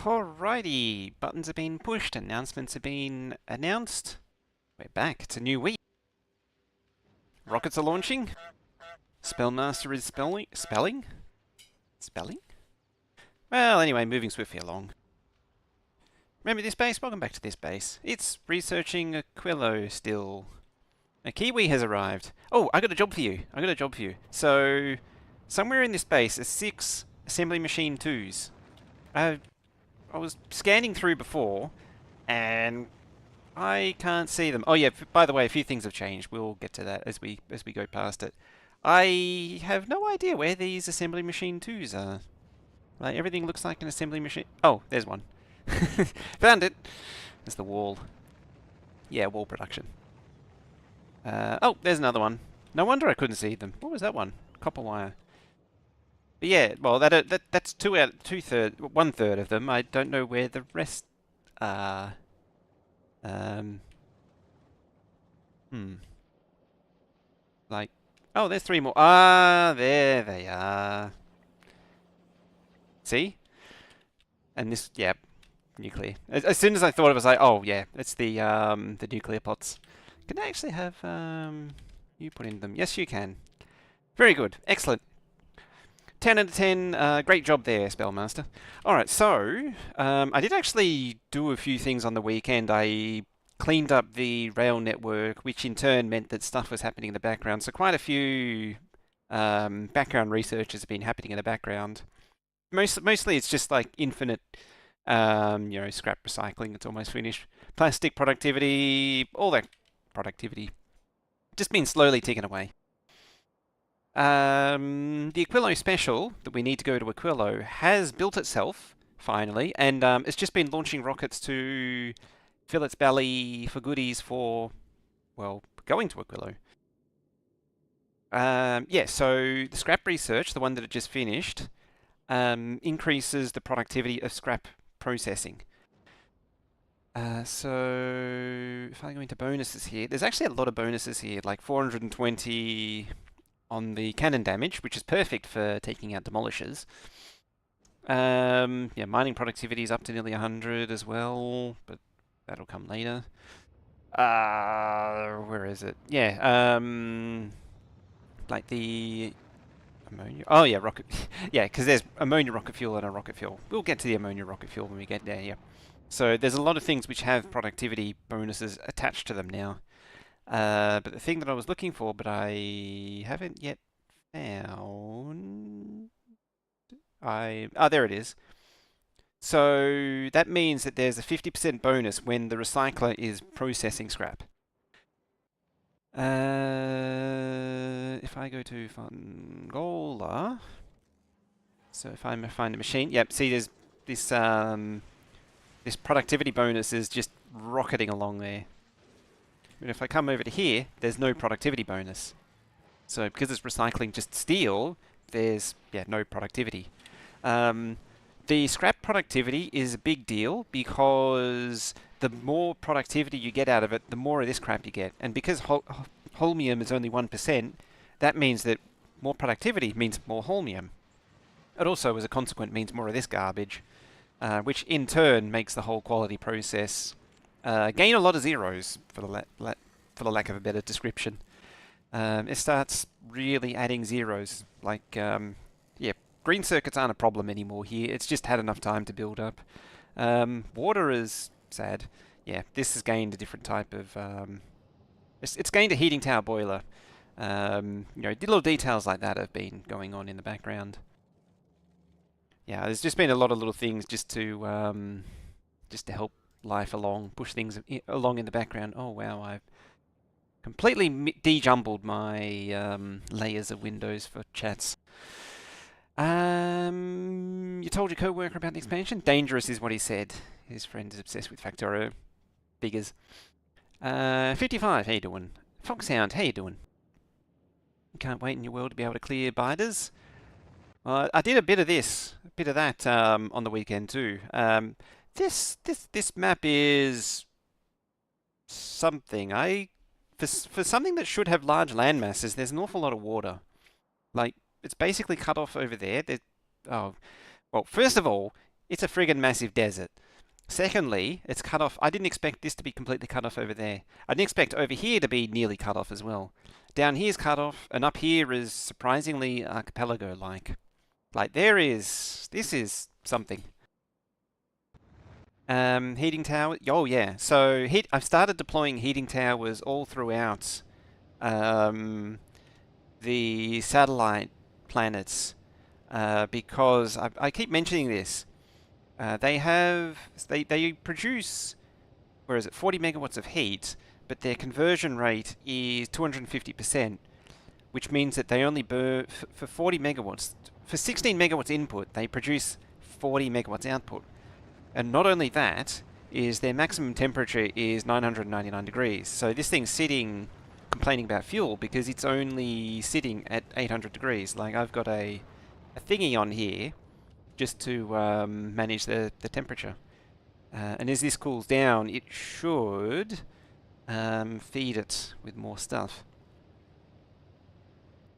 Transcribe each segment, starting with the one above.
Alrighty, buttons have been pushed, announcements have been announced. We're back, it's a new week. Rockets are launching. Spellmaster is spelling? Well, anyway, moving swiftly along. Remember this base? Welcome back to this base. It's researching Aquilo still. A Kiwi has arrived. Oh, I got a job for you. So, somewhere in this base are 6 assembly machine 2s. I was scanning through before, and I can't see them. Oh yeah, by the way, a few things have changed. We'll get to that as we go past it. I have no idea where these assembly machine 2s are. Like, everything looks like an assembly machine. Oh, there's one. Found it. There's the wall. Yeah, wall production. Oh, there's another one. No wonder I couldn't see them. What was that one? Copper wire. But yeah, well, that's 1/3 of them. I don't know where the rest are. Like, oh, there's 3 more. Ah, there they are. See? And this, yeah, nuclear. As soon as I thought it was like, oh yeah, it's the nuclear pots. Can I actually have you put in them? Yes, you can. Very good, excellent. 10 out of 10, great job there, Spellmaster. Alright, so, I did actually do a few things on the weekend. I cleaned up the rail network, which in turn meant that stuff was happening in the background. So quite a few background researches have been happening in the background. Mostly it's just like infinite, scrap recycling. It's almost finished. Plastic productivity, all that productivity. Just been slowly ticking away. The Aquilo special that we need to go to Aquilo has built itself, finally, and it's just been launching rockets to fill its belly for goodies for, well, going to Aquilo. Yeah, so the scrap research, the one that it just finished, increases the productivity of scrap processing. So if I go into bonuses here, there's actually a lot of bonuses here, like 420 on the cannon damage, which is perfect for taking out demolishers. Yeah, mining productivity is up to nearly 100 as well, but that'll come later. Where is it? Yeah, like the ammonia. Oh yeah, rocket. Yeah, because there's ammonia rocket fuel and a rocket fuel. We'll get to the ammonia rocket fuel when we get there. Yeah. So there's a lot of things which have productivity bonuses attached to them now. But the thing that I was looking for, but I haven't yet found... there it is. So that means that there's a 50% bonus when the recycler is processing scrap. If I go to Fangola, so if I find a machine, yep, see there's this, this productivity bonus is just rocketing along there. And if I come over to here, there's no productivity bonus. So because it's recycling just steel, there's, yeah, no productivity. The scrap productivity is a big deal because the more productivity you get out of it, the more of this crap you get. And because holmium is only 1%, that means that more productivity means more holmium. It also, as a consequence, means more of this garbage, which in turn makes the whole quality process gain a lot of zeros, for the lack of a better description. It starts really adding zeros. Like, yeah, green circuits aren't a problem anymore here. It's just had enough time to build up. Water is sad. Yeah, this has gained a different type of... it's gained a heating tower boiler. Little details like that have been going on in the background. Yeah, there's just been a lot of little things just to help life along, push things along in the background. Oh wow, I've completely de-jumbled my layers of windows for chats. You told your co-worker about the expansion? Dangerous is what he said. His friend is obsessed with Factoro figures. 55, how you doing? Foxhound, how you doing? Can't wait in your world to be able to clear biters. I did a bit of this, a bit of that on the weekend too. This map is something. For something that should have large land masses, there's an awful lot of water. Like, it's basically cut off over there. Oh, well, first of all, It's a friggin' massive desert. Secondly, it's cut off. I didn't expect this to be completely cut off over there. I didn't expect over here to be nearly cut off as well. Down here's cut off, and up here is surprisingly archipelago-like. Like this is something. Heating tower. Oh yeah. So I've started deploying heating towers all throughout the satellite planets because I keep mentioning this. They produce, where is it, 40 megawatts of heat, but their conversion rate is 250%, which means that they only burn for 40 megawatts. For 16 megawatts input, they produce 40 megawatts output. And not only that, is their maximum temperature is 999 degrees. So this thing's sitting, complaining about fuel because it's only sitting at 800 degrees. Like I've got a thingy on here just to manage the temperature. And as this cools down, it should feed it with more stuff.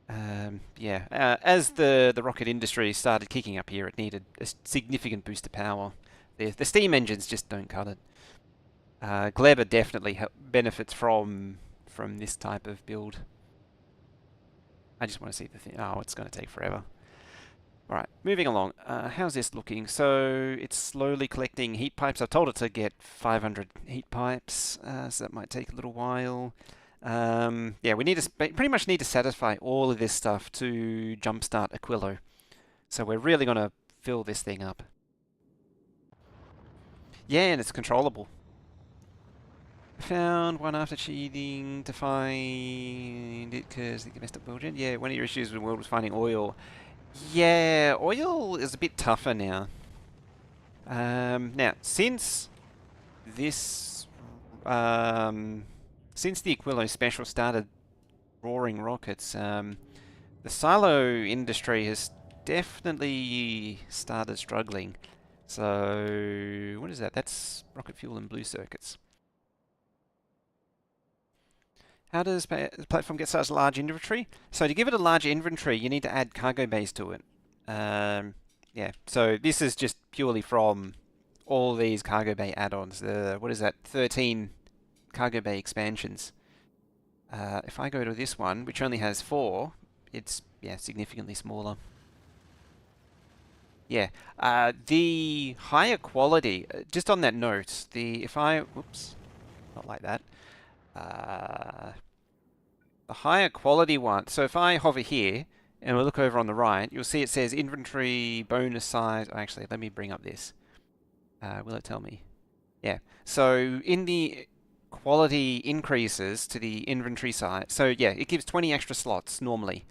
As the rocket industry started kicking up here, it needed a significant boost of power. The steam engines just don't cut it. Gleba definitely benefits from this type of build. I just want to see the thing. Oh, it's going to take forever. Alright, moving along. How's this looking? So it's slowly collecting heat pipes. I've told it to get 500 heat pipes, so that might take a little while. Yeah, we need to pretty much need to satisfy all of this stuff to jumpstart Aquilo. So we're really going to fill this thing up. Yeah, and it's controllable. Found one after cheating to find it because they messed up Belgium. Yeah, one of your issues with the world was finding oil. Yeah, oil is a bit tougher now. Now, since this, since the Aquilo Special started roaring rockets, the silo industry has definitely started struggling. So, what is that? That's rocket fuel and blue circuits. How does the platform get such a large inventory? So to give it a large inventory, you need to add cargo bays to it. Yeah, so this is just purely from all these cargo bay add-ons. What is that? 13 cargo bay expansions. If I go to this one, which only has 4, it's significantly smaller. Yeah, the higher quality. Just on that note, whoops, not like that. The higher quality one. So if I hover here and we look over on the right, you'll see it says inventory bonus size. Actually, let me bring up this. Will it tell me? Yeah. So in the quality increases to the inventory size. So yeah, it gives 20 extra slots normally.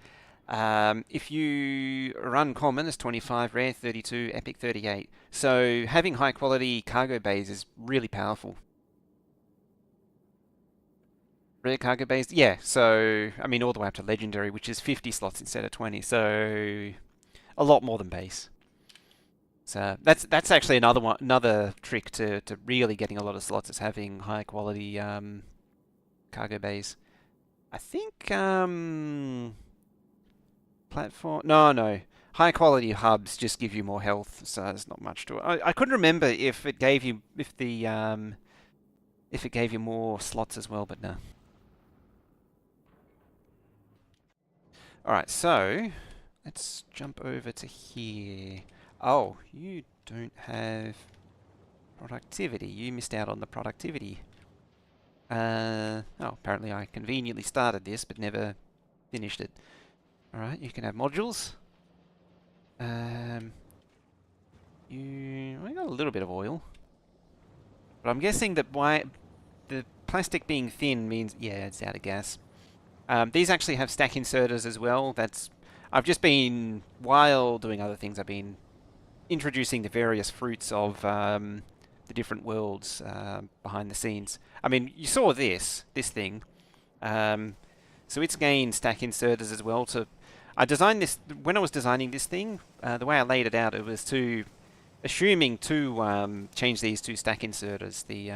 If you run common, it's 25, rare 32, epic 38. So having high quality cargo bays is really powerful. Rare cargo bays, yeah. So I mean, all the way up to legendary, which is 50 slots instead of 20. So a lot more than base. So that's actually another trick to really getting a lot of slots is having high quality cargo bays. I think platform. No. High quality hubs just give you more health, so there's not much to it. I couldn't remember if it gave you if it gave you more slots as well, but no. Alright, so let's jump over to here. Oh, you don't have productivity. You missed out on the productivity. Oh, apparently I conveniently started this but never finished it. Alright, you can have modules. I got a little bit of oil. But I'm guessing that the plastic being thin means, yeah, it's out of gas. These actually have stack inserters as well. I've just been, while doing other things, I've been introducing the various fruits of the different worlds behind the scenes. I mean, you saw this thing. So it's gained stack inserters as well. I designed this, when I was designing this thing, the way I laid it out, it was assuming to change these to stack inserters, the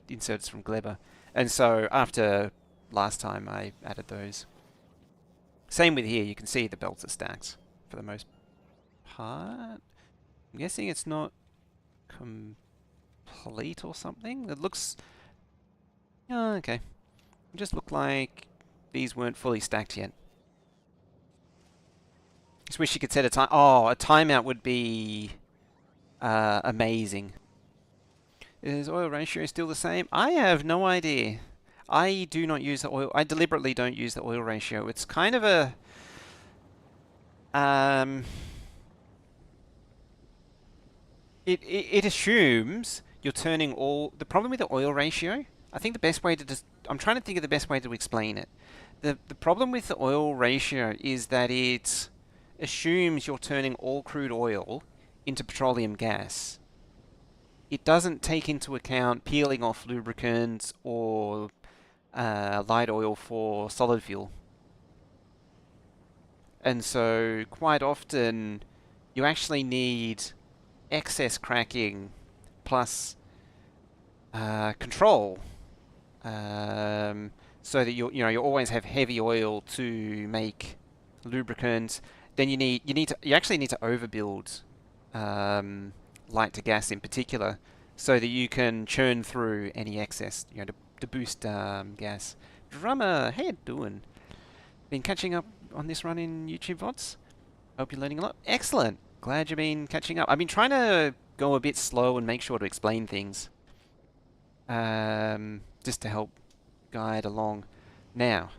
inserters from Gleba. And so after last time I added those. Same with here, you can see the belts are stacked for the most part. I'm guessing it's not complete or something. It looks... Oh, okay. It just looked like these weren't fully stacked yet. Just wish you could set a time. Oh, a timeout would be amazing. Is oil ratio still the same? I have no idea. I do not use the oil. I deliberately don't use the oil ratio. It's kind of a it assumes you're turning all. The problem with the oil ratio, I think the best way to just. I'm trying to think of the best way to explain it. The problem with the oil ratio is that it assumes you're turning all crude oil into petroleum gas. It doesn't take into account peeling off lubricants or light oil for solid fuel. And so quite often you actually need excess cracking plus control, so that you always have heavy oil to make lubricants. Then you actually need to overbuild light to gas in particular, so that you can churn through any excess, to boost gas. Drummer, how you doing? Been catching up on this run in YouTube VODs? Hope you're learning a lot. Excellent. Glad you've been catching up. I've been trying to go a bit slow and make sure to explain things, just to help guide along. Now,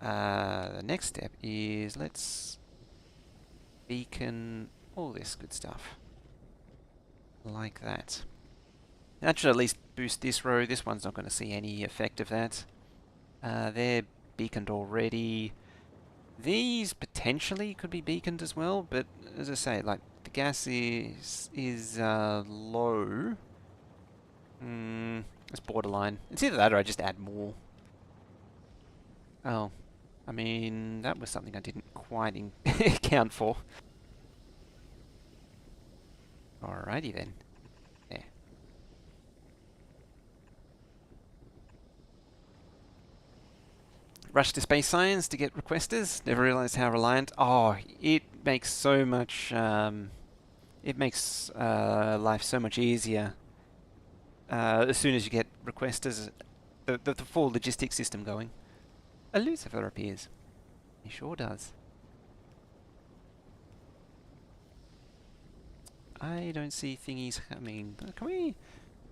the next step is let's beacon all this good stuff. Like that. That should at least boost this row. This one's not going to see any effect of that. They're beaconed already. These potentially could be beaconed as well, but as I say, like the gas is low. It's borderline. It's either that or I just add more. Oh, I mean that was something I didn't quite account for. Alrighty then. There. Rush to space science to get requesters. Never realized how reliant. Oh, it makes so much. It makes life so much easier. As soon as you get requesters, the full logistics system going. A Lucifer appears. He sure does. I don't see thingies coming. Can we?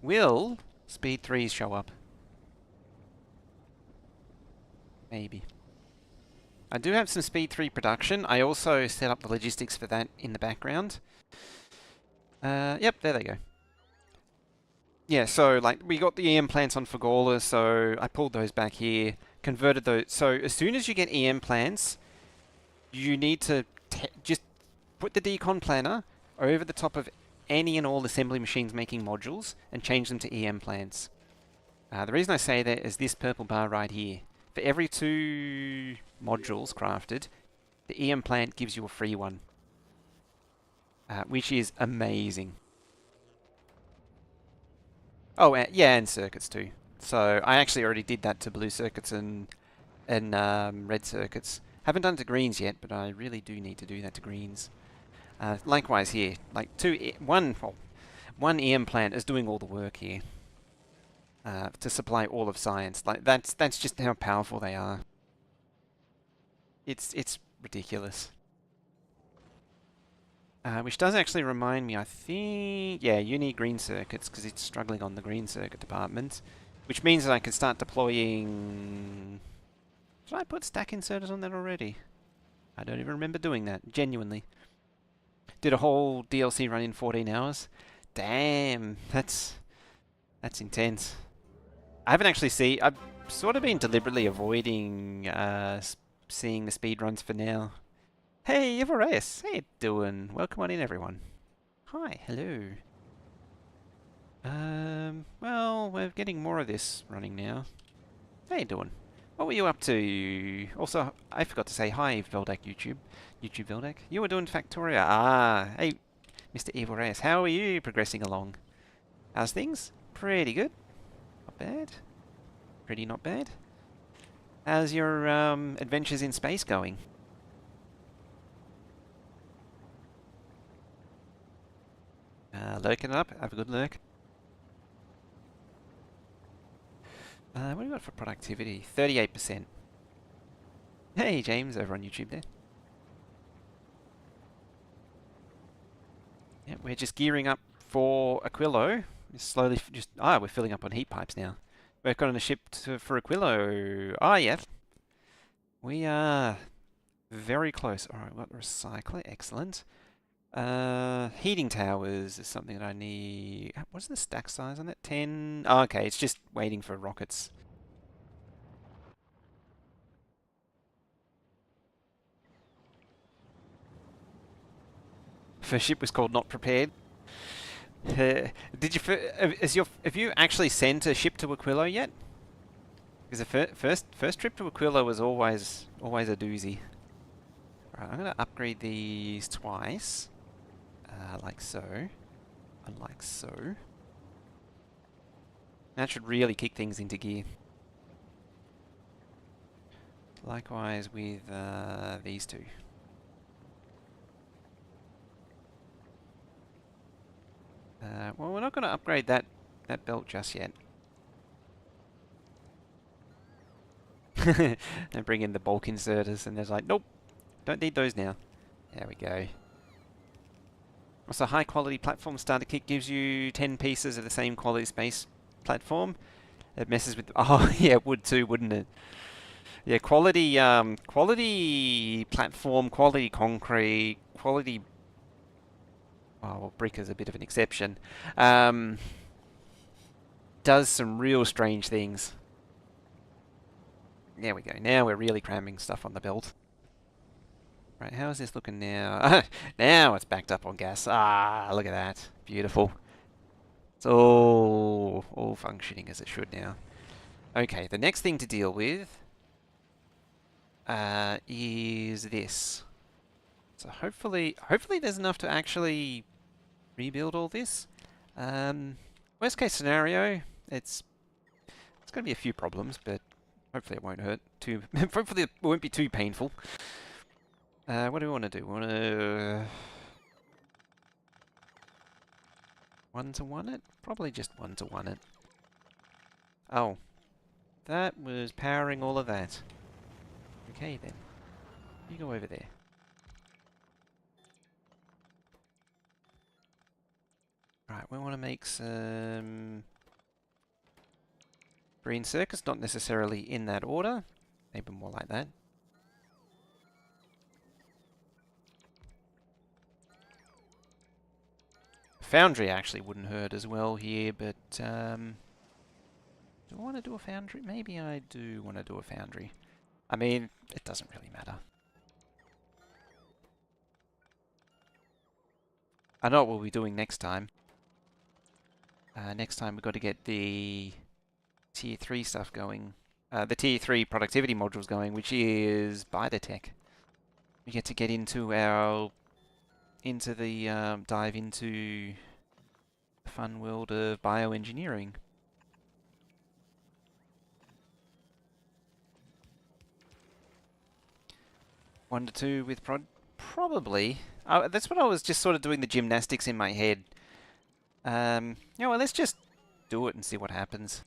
Will speed 3s show up? Maybe. I do have some speed 3 production. I also set up the logistics for that in the background. Yep, there they go. Yeah, so like we got the EM plants on Fagola, so I pulled those back here, converted those. So as soon as you get EM plants, you need to just put the decon planner over the top of any and all assembly machines making modules and change them to EM plants. The reason I say that is this purple bar right here. For every 2 modules crafted, the EM plant gives you a free one, which is amazing. Oh, yeah, and circuits too. So I actually already did that to blue circuits and red circuits. Haven't done it to greens yet, but I really do need to do that to greens. Likewise here, like one EM plant is doing all the work here. To supply all of science. Like that's just how powerful they are. It's ridiculous. Which does actually remind me, I think, yeah, you need green circuits because it's struggling on the green circuit department, which means that I can start deploying. Did I put stack inserters on that already? I don't even remember doing that. Genuinely, did a whole DLC run in 14 hours. Damn, that's intense. I haven't actually I've sort of been deliberately avoiding seeing the speedruns for now. Hey, Everest! How you doing? Welcome on in, everyone. Hi, hello. Well, we're getting more of this running now. How you doing? What were you up to? Also, I forgot to say hi, Veldak YouTube. YouTube Veldak. You were doing Factoria. Ah, hey, Mr. Everest. How are you progressing along? How's things? Pretty good. Not bad. Pretty not bad. How's your adventures in space going? Lurking it up. Have a good lurk. What do we got for productivity? 38%. Hey, James, over on YouTube there. Yeah, we're just gearing up for Aquilo. Slowly, we're filling up on heat pipes now. Work on a ship for Aquilo. Ah, yeah. We are very close. All right, we've got the recycler. Excellent. Heating towers is something that I need. What's the stack size on it? 10. Oh, okay, it's just waiting for rockets. First ship was called Not Prepared. Did you have you actually sent a ship to Aquilo yet? Because the first trip to Aquilo was always a doozy. Right, I'm gonna upgrade these twice, like so, and like so. That should really kick things into gear. Likewise with these two. Well, we're not going to upgrade that belt just yet. And bring in the bulk inserters, and there's like, nope, don't need those now. There we go. Also, high quality platform starter kit gives you 10 pieces of the same quality space platform. It messes with. Oh yeah, it would too, wouldn't it? Yeah, quality platform, quality concrete, quality. Oh, well, brick is a bit of an exception. Does some real strange things. There we go. Now we're really cramming stuff on the belt. Right, how is this looking now? Now it's backed up on gas. Ah, look at that. Beautiful. It's all functioning as it should now. Okay, the next thing to deal with is this. So hopefully there's enough to actually rebuild all this. Worst case scenario, it's going to be a few problems, but hopefully it won't hurt too. Hopefully it won't be too painful. What do we want to do? We want to one-to-one it? Probably just one-to-one it. Oh, that was powering all of that. Okay then, you go over there. Right, we want to make some green circuits, not necessarily in that order, maybe more like that. Foundry actually wouldn't hurt as well here, but do I want to do a foundry? Maybe I do want to do a foundry. I mean, it doesn't really matter. I know what we'll be doing next time. Next time we've got to get the Tier 3 stuff going. The Tier 3 productivity modules going, which is Biotech. We get to get into our... dive into the fun world of bioengineering. One to two with probably. That's what I was just sort of doing the gymnastics in my head. Yeah, well, let's just do it and see what happens.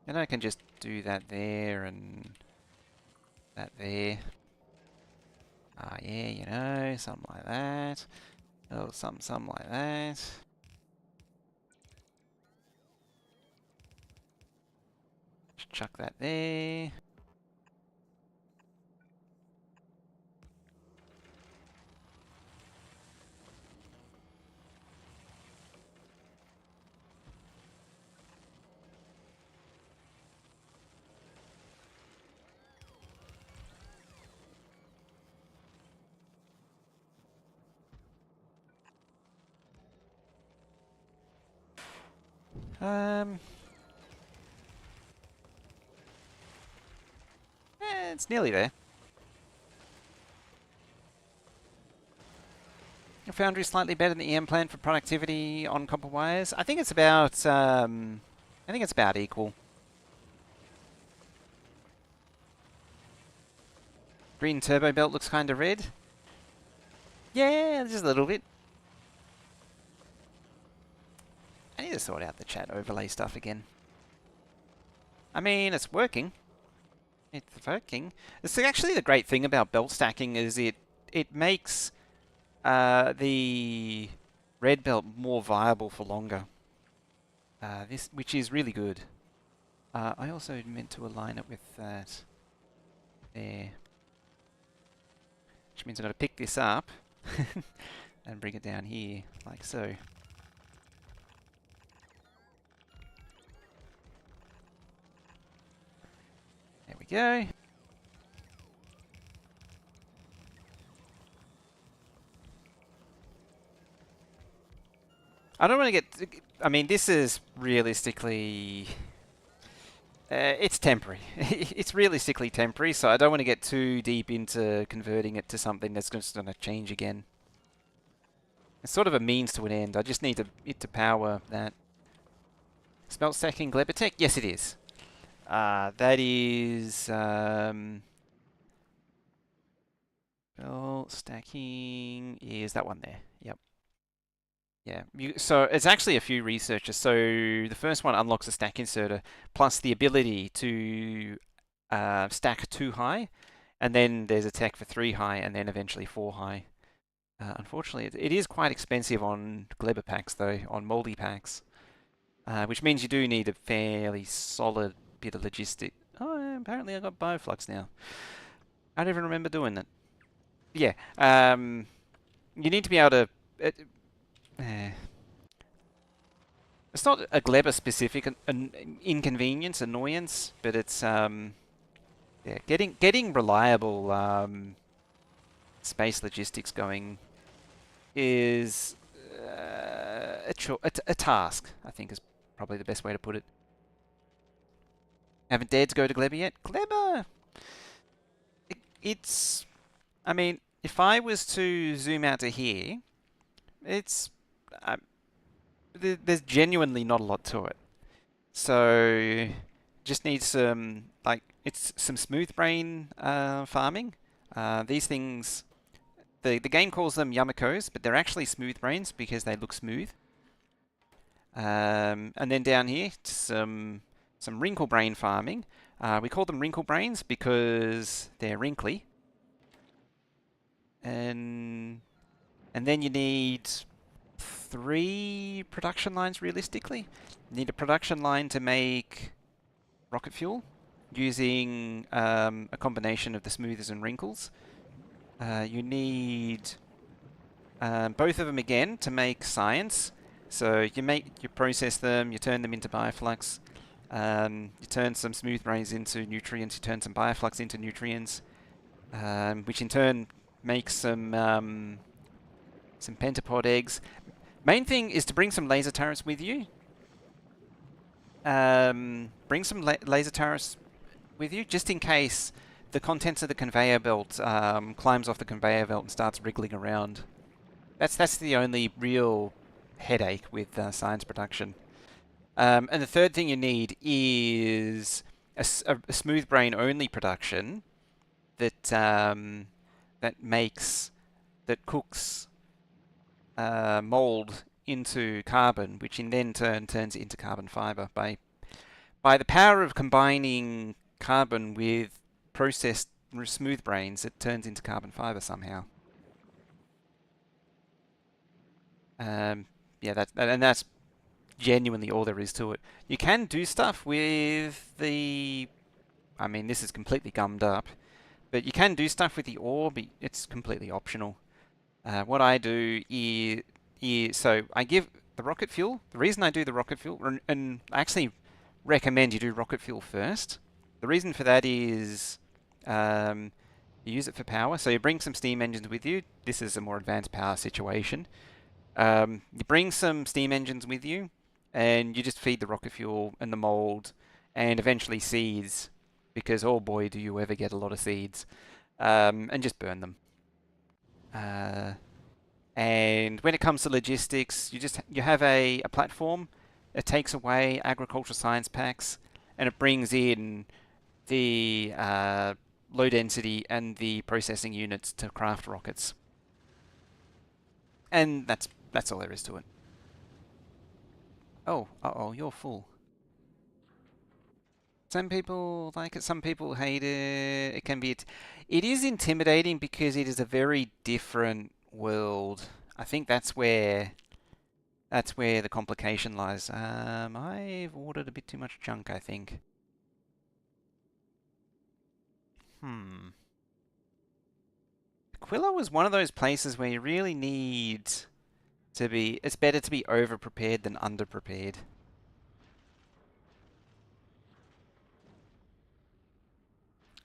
And I can just do that there and that there. Yeah, you know, something like that. Oh, something like that. Just chuck that there. It's nearly there. Your foundry is slightly better than the EM plant for productivity on copper wires. I think it's about equal. Green turbo belt looks kind of red. Yeah, just a little bit. I need to sort out the chat overlay stuff again. I mean, it's working. It's working. It's actually the great thing about belt stacking is it makes the red belt more viable for longer. Which is really good. I also meant to align it with that there, which means I've got to pick this up and bring it down here, like so. There we go. I don't want to get... I mean, this is realistically... it's temporary. It's realistically temporary, so I don't want to get too deep into converting it to something that's just going to change again. It's sort of a means to an end. I just need it to power that. Smelt stacking Glebotech? Yes, it is. That is... belt stacking is that one there. Yep. Yeah, so it's actually a few researchers. So the first one unlocks a stack inserter plus the ability to stack 2 high, and then there's a tech for 3 high, and then eventually 4 high. Unfortunately, it is quite expensive on Glebber packs though, on moldy packs, which means you do need a fairly solid bit of logistic. Oh, apparently I got Bioflux now. I don't even remember doing that. Yeah, you need to be able to... it's not a Glebber specific inconvenience, annoyance, but it's yeah, getting reliable space logistics going is a task, I think is probably the best way to put it. Haven't dared to go to Glebber yet. Glebber, it's... I mean, if I was to zoom out to here, it's... there's genuinely not a lot to it. So just need some, like, it's some smooth brain farming. These things, the game calls them Yamakos, but they're actually smooth brains because they look smooth. And then down here, some wrinkle brain farming. We call them wrinkle brains because they're wrinkly. And then you need 3 production lines realistically. You need a production line to make rocket fuel using a combination of the smoothers and wrinkles. You need both of them again to make science. So you process them, you turn them into bioflux. You turn some smooth brains into nutrients. You turn some bioflux into nutrients, which in turn makes some pentapod eggs. Main thing is to bring some laser turrets with you. Bring some laser turrets with you, just in case the contents of the conveyor belt climbs off the conveyor belt and starts wriggling around. That's the only real headache with science production. And the third thing you need is a smooth brain only production that cooks mold into carbon, which in then turn turns it into carbon fiber by the power of combining carbon with processed smooth brains. It turns into carbon fiber somehow. Yeah, that's genuinely all there is to it. You can do stuff with the... I mean, this is completely gummed up, but you can do stuff with the ore, but it's completely optional. What I do is so I give the rocket fuel. The reason I do the rocket fuel, and I actually recommend you do rocket fuel first. The reason for that is you use it for power. So you bring some steam engines with you. This is a more advanced power situation. You bring some steam engines with you, and you just feed the rocket fuel and the mold, and eventually seeds, because oh boy, do you ever get a lot of seeds, and just burn them. And when it comes to logistics, you have a platform. It takes away agricultural science packs, and it brings in the low density and the processing units to craft rockets. And that's all there is to it. Oh, uh-oh, you're full. Some people like it, some people hate it. It can be, it is intimidating because it is a very different world. I think that's where the complication lies. I've ordered a bit too much junk, I think. Hmm. Aquilo is one of those places where you really need to be, it's better to be over-prepared than under-prepared.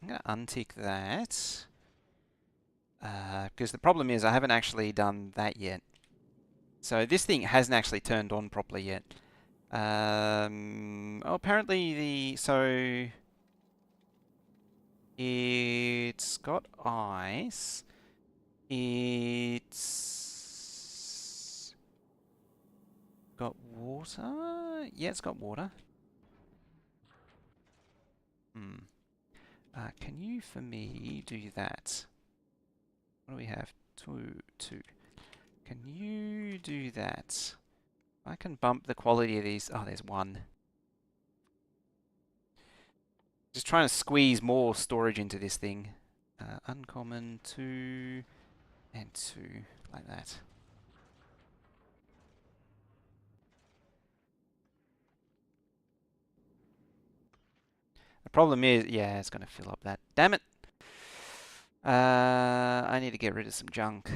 I'm going to untick that. Because the problem is I haven't actually done that yet. So this thing hasn't actually turned on properly yet. Oh, apparently so it's got ice. It's got water. Yeah, it's got water. Hmm. Can you, for me, do that? What do we have? Two. Can you do that? I can bump the quality of these. Oh, there's one. Just trying to squeeze more storage into this thing. Uncommon, 2, and 2, like that. The problem is, yeah, it's going to fill up that. Damn it! I need to get rid of some junk.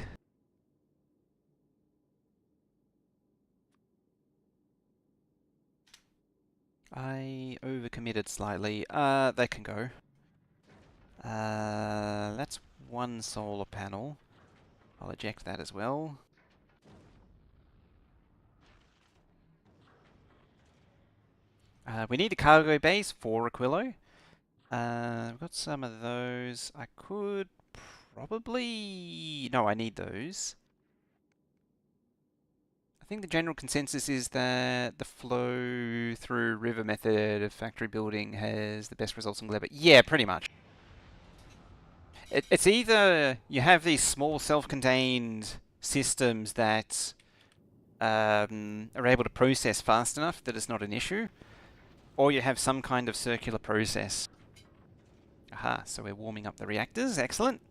I overcommitted slightly. They can go. That's one solar panel. I'll eject that as well. We need a cargo base for Aquilo. I've got some of those. I could probably... No, I need those. I think the general consensus is that the flow through river method of factory building has the best results in Gleba. Yeah, pretty much. It's either you have these small self-contained systems that are able to process fast enough that it's not an issue, or you have some kind of circular process. Aha, so we're warming up the reactors. Excellent.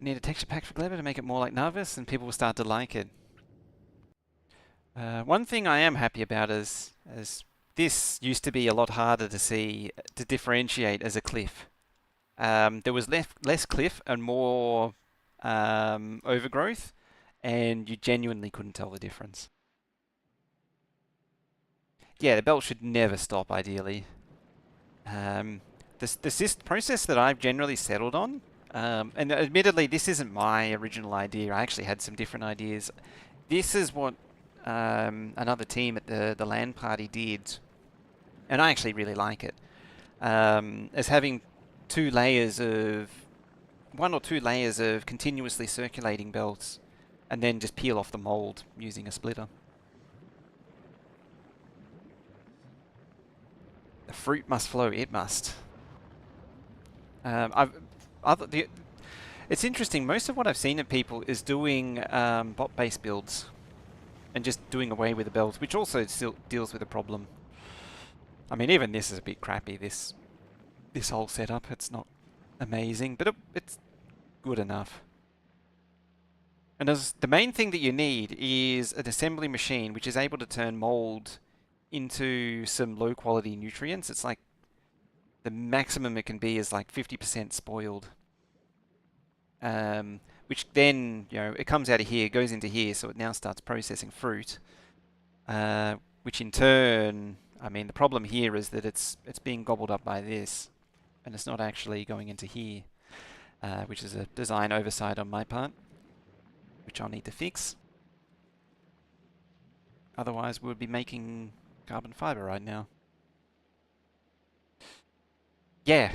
Need a texture pack for Gleba to make it more like Narvis, and people will start to like it. One thing I am happy about is this used to be a lot harder to see, to differentiate as a cliff. There was less cliff and more overgrowth, and you genuinely couldn't tell the difference. Yeah, the belt should never stop, ideally. The process that I've generally settled on, and admittedly this isn't my original idea, I actually had some different ideas. This is what another team at the LAN party did, and I actually really like it. As having one or two layers of continuously circulating belts, and then just peel off the mold using a splitter. The fruit must flow, it must. It's interesting, most of what I've seen of people is doing bot-based builds and just doing away with the belts, which also still deals with a problem. I mean, even this is a bit crappy, this whole setup. It's not amazing, but it's good enough. And the main thing that you need is an assembly machine which is able to turn mold into some low quality nutrients. It's like the maximum it can be is like 50% spoiled. Which then, it comes out of here, goes into here, so it now starts processing fruit. Which in turn, I mean, the problem here is that it's being gobbled up by this, and it's not actually going into here, which is a design oversight on my part, which I'll need to fix. Otherwise, we would be making carbon fiber right now. Yeah,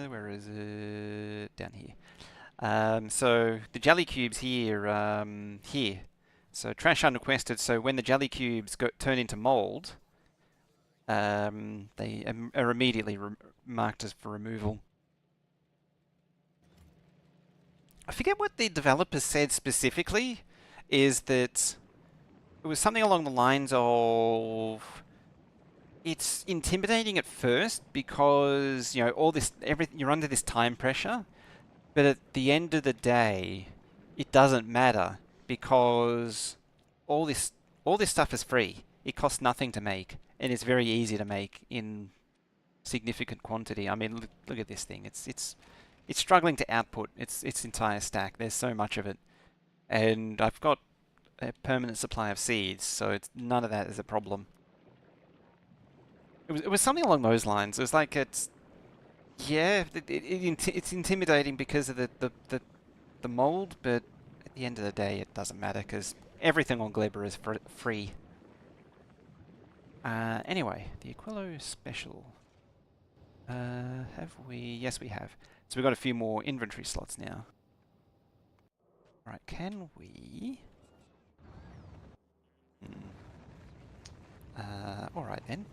where is it? Down here. So the jelly cubes here, here. So trash unrequested. So when the jelly cubes turn into mold, they are immediately marked as for removal. I forget what the developers said specifically, is that it was something along the lines of it's intimidating at first because, you know, all this, you're under this time pressure, but at the end of the day, it doesn't matter because all this all this stuff is free. It costs nothing to make, and it's very easy to make in significant quantity. I mean, look at this thing. It's struggling to output its entire stack. There's so much of it, and I've got a permanent supply of seeds, so it's none of that is a problem. It was something along those lines. It was like yeah, it's intimidating because of the mold, but at the end of the day, it doesn't matter because everything on Glebber is free. Anyway, the Aquilo special. Have we? Yes, we have. So we've got a few more inventory slots now. Right, can we? Alright then.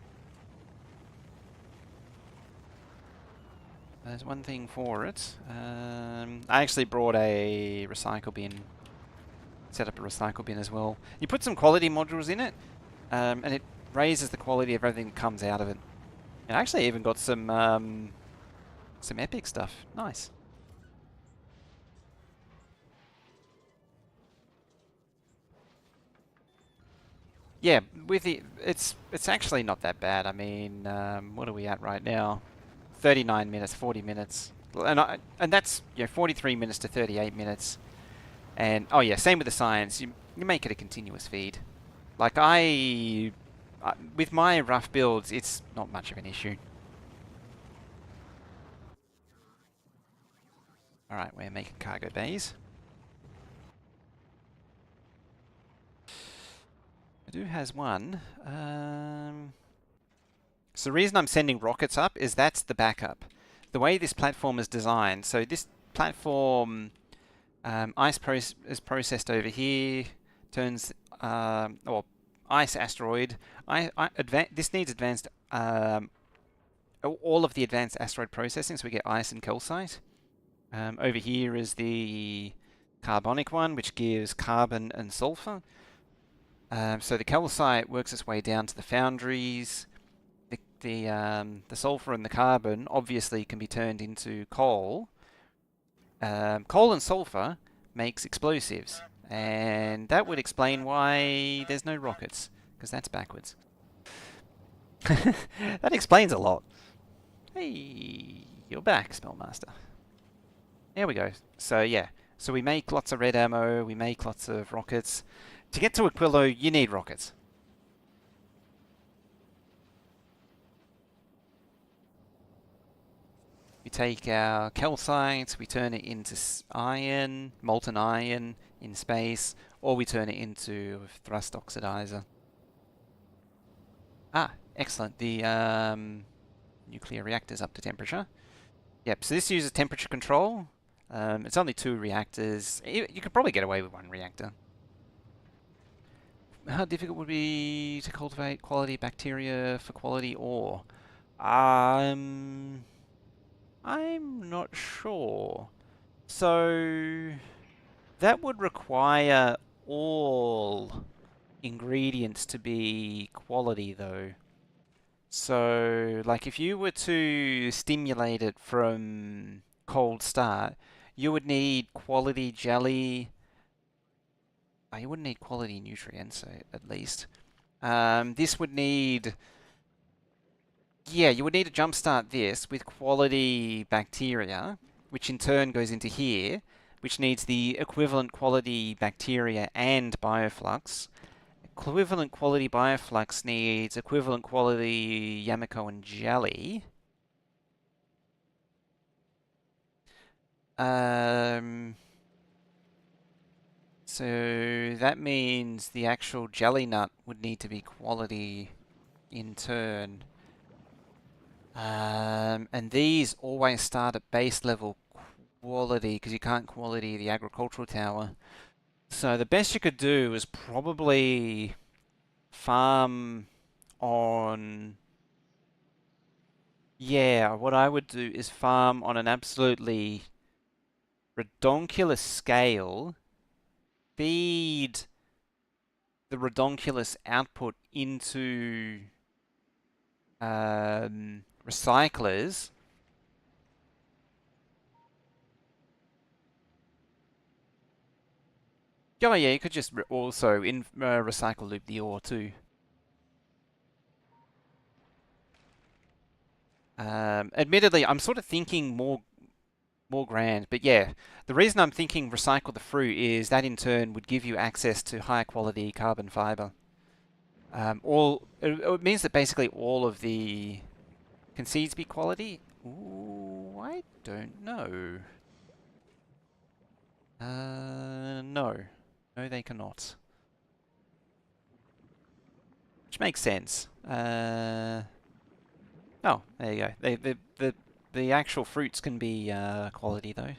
There's one thing for it. I actually brought a recycle bin. Set up a recycle bin as well. You put some quality modules in it, and it raises the quality of everything that comes out of it. And I actually even got some epic stuff. Nice. Yeah, it's actually not that bad. I mean, what are we at right now? 39 minutes, 40 minutes, and that's 43 minutes to 38 minutes. And oh yeah, same with the science. You make it a continuous feed. Like with my rough builds, it's not much of an issue. All right, we're making cargo bays. Adu has one. So the reason I'm sending rockets up is that's the backup. The way this platform is designed, so this platform, ice is processed over here, turns, or ice asteroid. This needs advanced, all of the advanced asteroid processing, so we get ice and calcite. Over here is the carbonic one, which gives carbon and sulfur. So the calcite works its way down to the foundries. The sulfur and the carbon obviously can be turned into coal. Coal and sulfur makes explosives, and that would explain why there's no rockets, because that's backwards. That explains a lot. Hey, you're back, Spellmaster. There we go. So yeah, so we make lots of red ammo, we make lots of rockets. To get to Aquilo, you need rockets. We take our calcite, we turn it into iron, molten iron in space, or we turn it into thrust oxidizer. Ah, excellent. The nuclear reactor's up to temperature. Yep, so this uses temperature control. It's only 2 reactors. You could probably get away with 1 reactor. How difficult would it be to cultivate quality bacteria for quality ore? I'm not sure. So that would require all ingredients to be quality though. So like if you were to stimulate it from cold start, you would need quality jelly. Oh, you wouldn't need quality nutrients at least. This would need, yeah, you would need to jumpstart this with quality bacteria, which in turn goes into here, which needs the equivalent quality bacteria and bioflux. Equivalent quality bioflux needs equivalent quality Yamako and jelly. So that means the actual jelly nut would need to be quality in turn. And these always start at base level quality because you can't quality the agricultural tower. So the best you could do is probably farm on... Yeah, what I would do is farm on an absolutely Redonkulus scale, feed the redonkulus output into recyclers. Oh yeah, you could just also in recycle loop the ore too. Admittedly, I'm sort of thinking more grand, but yeah, the reason I'm thinking recycle the fruit is that in turn would give you access to higher quality carbon fiber. It means that basically all of the can seeds be quality? Ooh, I don't know. No, they cannot. Which makes sense. Oh, there you go. The actual fruits can be quality though.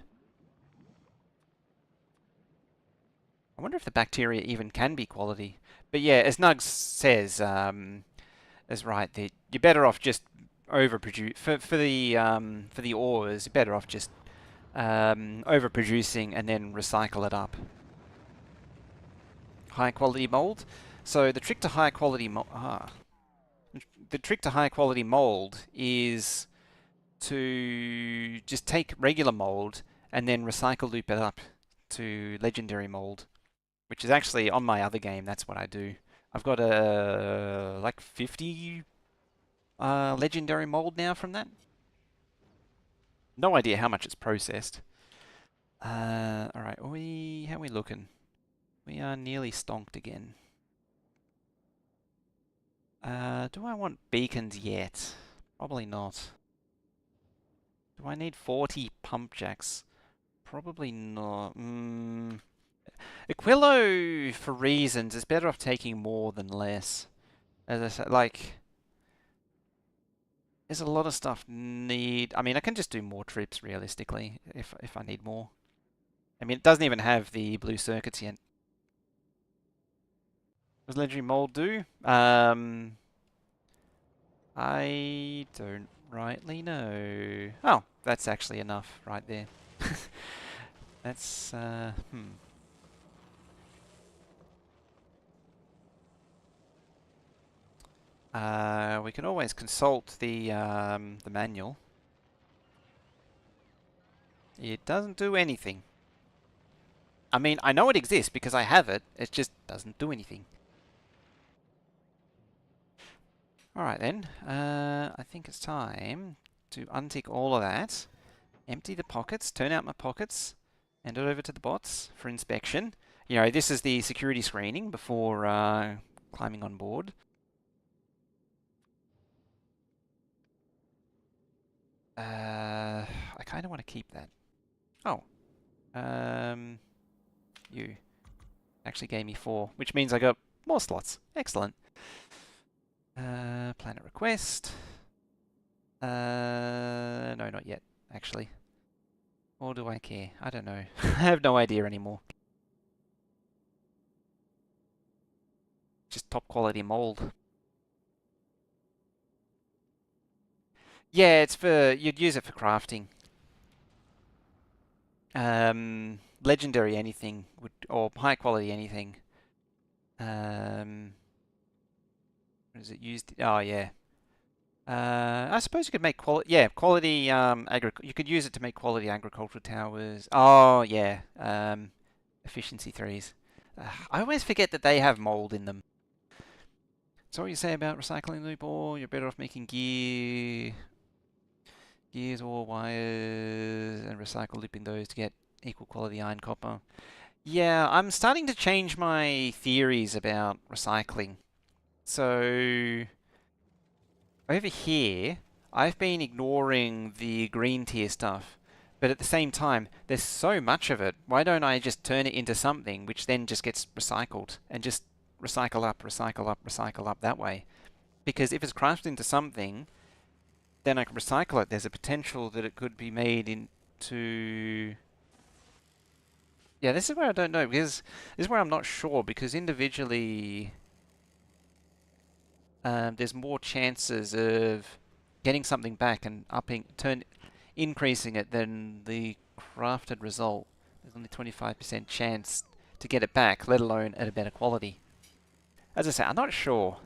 I wonder if the bacteria even can be quality. But yeah, as Nugs says, is right. That you're better off just overproduce for the ores. You're better off just overproducing and then recycle it up. High quality mold. So the trick to high quality the trick to high quality mold is to just take regular mold and then recycle loop it up to legendary mold, which is actually on my other game. That's what I do. I've got a like 50 legendary mold now from that. No idea how much it's processed. All right, how are we looking? We are nearly stonked again. Do I want beacons yet? Probably not. Do I need 40 pump jacks? Probably not. Aquilo, for reasons, is better off taking more than less. As I said, like, there's a lot of stuff need. I mean, I can just do more trips realistically if I need more. I mean, it doesn't even have the blue circuits yet. What does legendary mold do? I don't rightly know. Oh, that's actually enough right there. That's we can always consult the manual. It doesn't do anything. I mean, I know it exists because I have it. It just doesn't do anything. Alright then. I think it's time to untick all of that. Empty the pockets, turn out my pockets, hand it over to the bots for inspection. You know, this is the security screening before climbing on board. I kind of want to keep that. Oh. You actually gave me 4, which means I got more slots. Excellent. Planet request. No, not yet, actually. Or do I care? I don't know. I have no idea anymore. Just top quality mold. Yeah, you'd use it for crafting. Legendary anything would, or high quality anything. What is it used? Oh yeah. I suppose you could make quality you could use it to make quality agricultural towers. Oh yeah. Efficiency 3s. I always forget that they have mold in them. So what you say about recycling loop ore? You're better off making gears or wires and recycle looping those to get equal quality iron copper. Yeah, I'm starting to change my theories about recycling. So over here, I've been ignoring the green tier stuff, but at the same time, there's so much of it. Why don't I just turn it into something which then just gets recycled and just recycle up, recycle up, recycle up that way? Because if it's crafted into something, then I can recycle it. There's a potential that it could be made into... Yeah, this is where I don't know, because this is where I'm not sure, because individually there's more chances of getting something back and increasing it, then the crafted result, there's only 25% chance to get it back, let alone at a better quality. As I say, I'm not sure.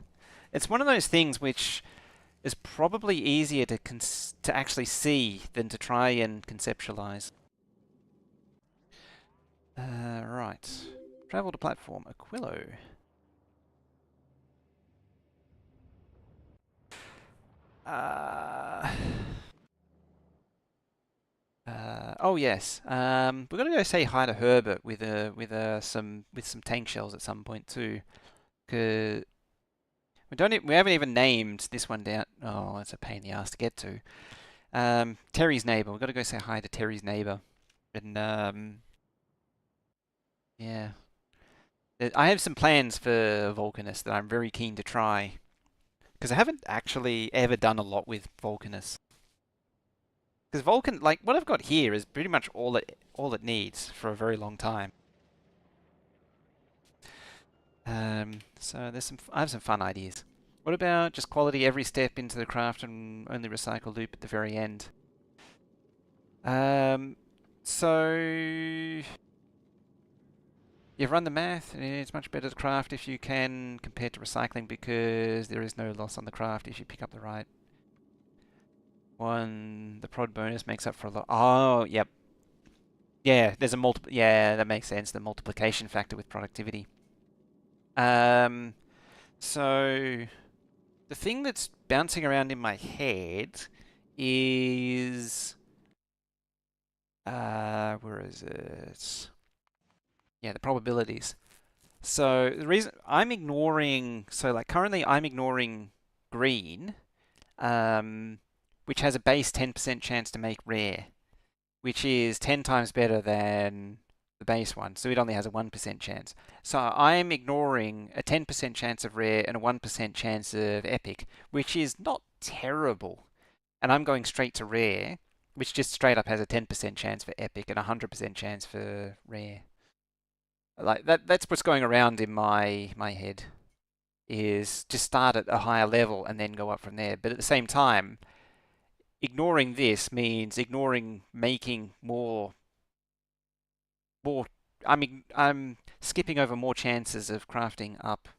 It's one of those things which is probably easier to actually see than to try and conceptualize. Right. Travel to platform, Aquilo. Oh yes. We're gonna go say hi to Herbert with some tank shells at some point too. 'Cause we haven't even named this one down. Oh, it's a pain in the ass to get to. Terry's neighbor. We've got to go say hi to Terry's neighbor. And yeah. I have some plans for Volcanus that I'm very keen to try. Because I haven't actually ever done a lot with Volcanus. Because Vulcan, like what I've got here is pretty much all it needs for a very long time. So I have some fun ideas. What about just quality every step into the craft and only recycle loop at the very end? So you've run the math, and it's much better to craft if you can compared to recycling because there is no loss on the craft if you pick up the right one. The prod bonus makes up for a lot. Oh, yep. Yeah, there's a multiple. Yeah, that makes sense. The multiplication factor with productivity. So the thing that's bouncing around in my head is where is it? Yeah, the probabilities. So the reason I'm ignoring, so like currently I'm ignoring green, which has a base 10% chance to make rare, which is 10 times better than the base one. So it only has a 1% chance. So I'm ignoring a 10% chance of rare and a 1% chance of epic, which is not terrible. And I'm going straight to rare, which just straight up has a 10% chance for epic and a 100% chance for rare. Like that's what's going around in my head, is just start at a higher level and then go up from there. But at the same time, ignoring this means ignoring making more. I'm skipping over more chances of crafting up,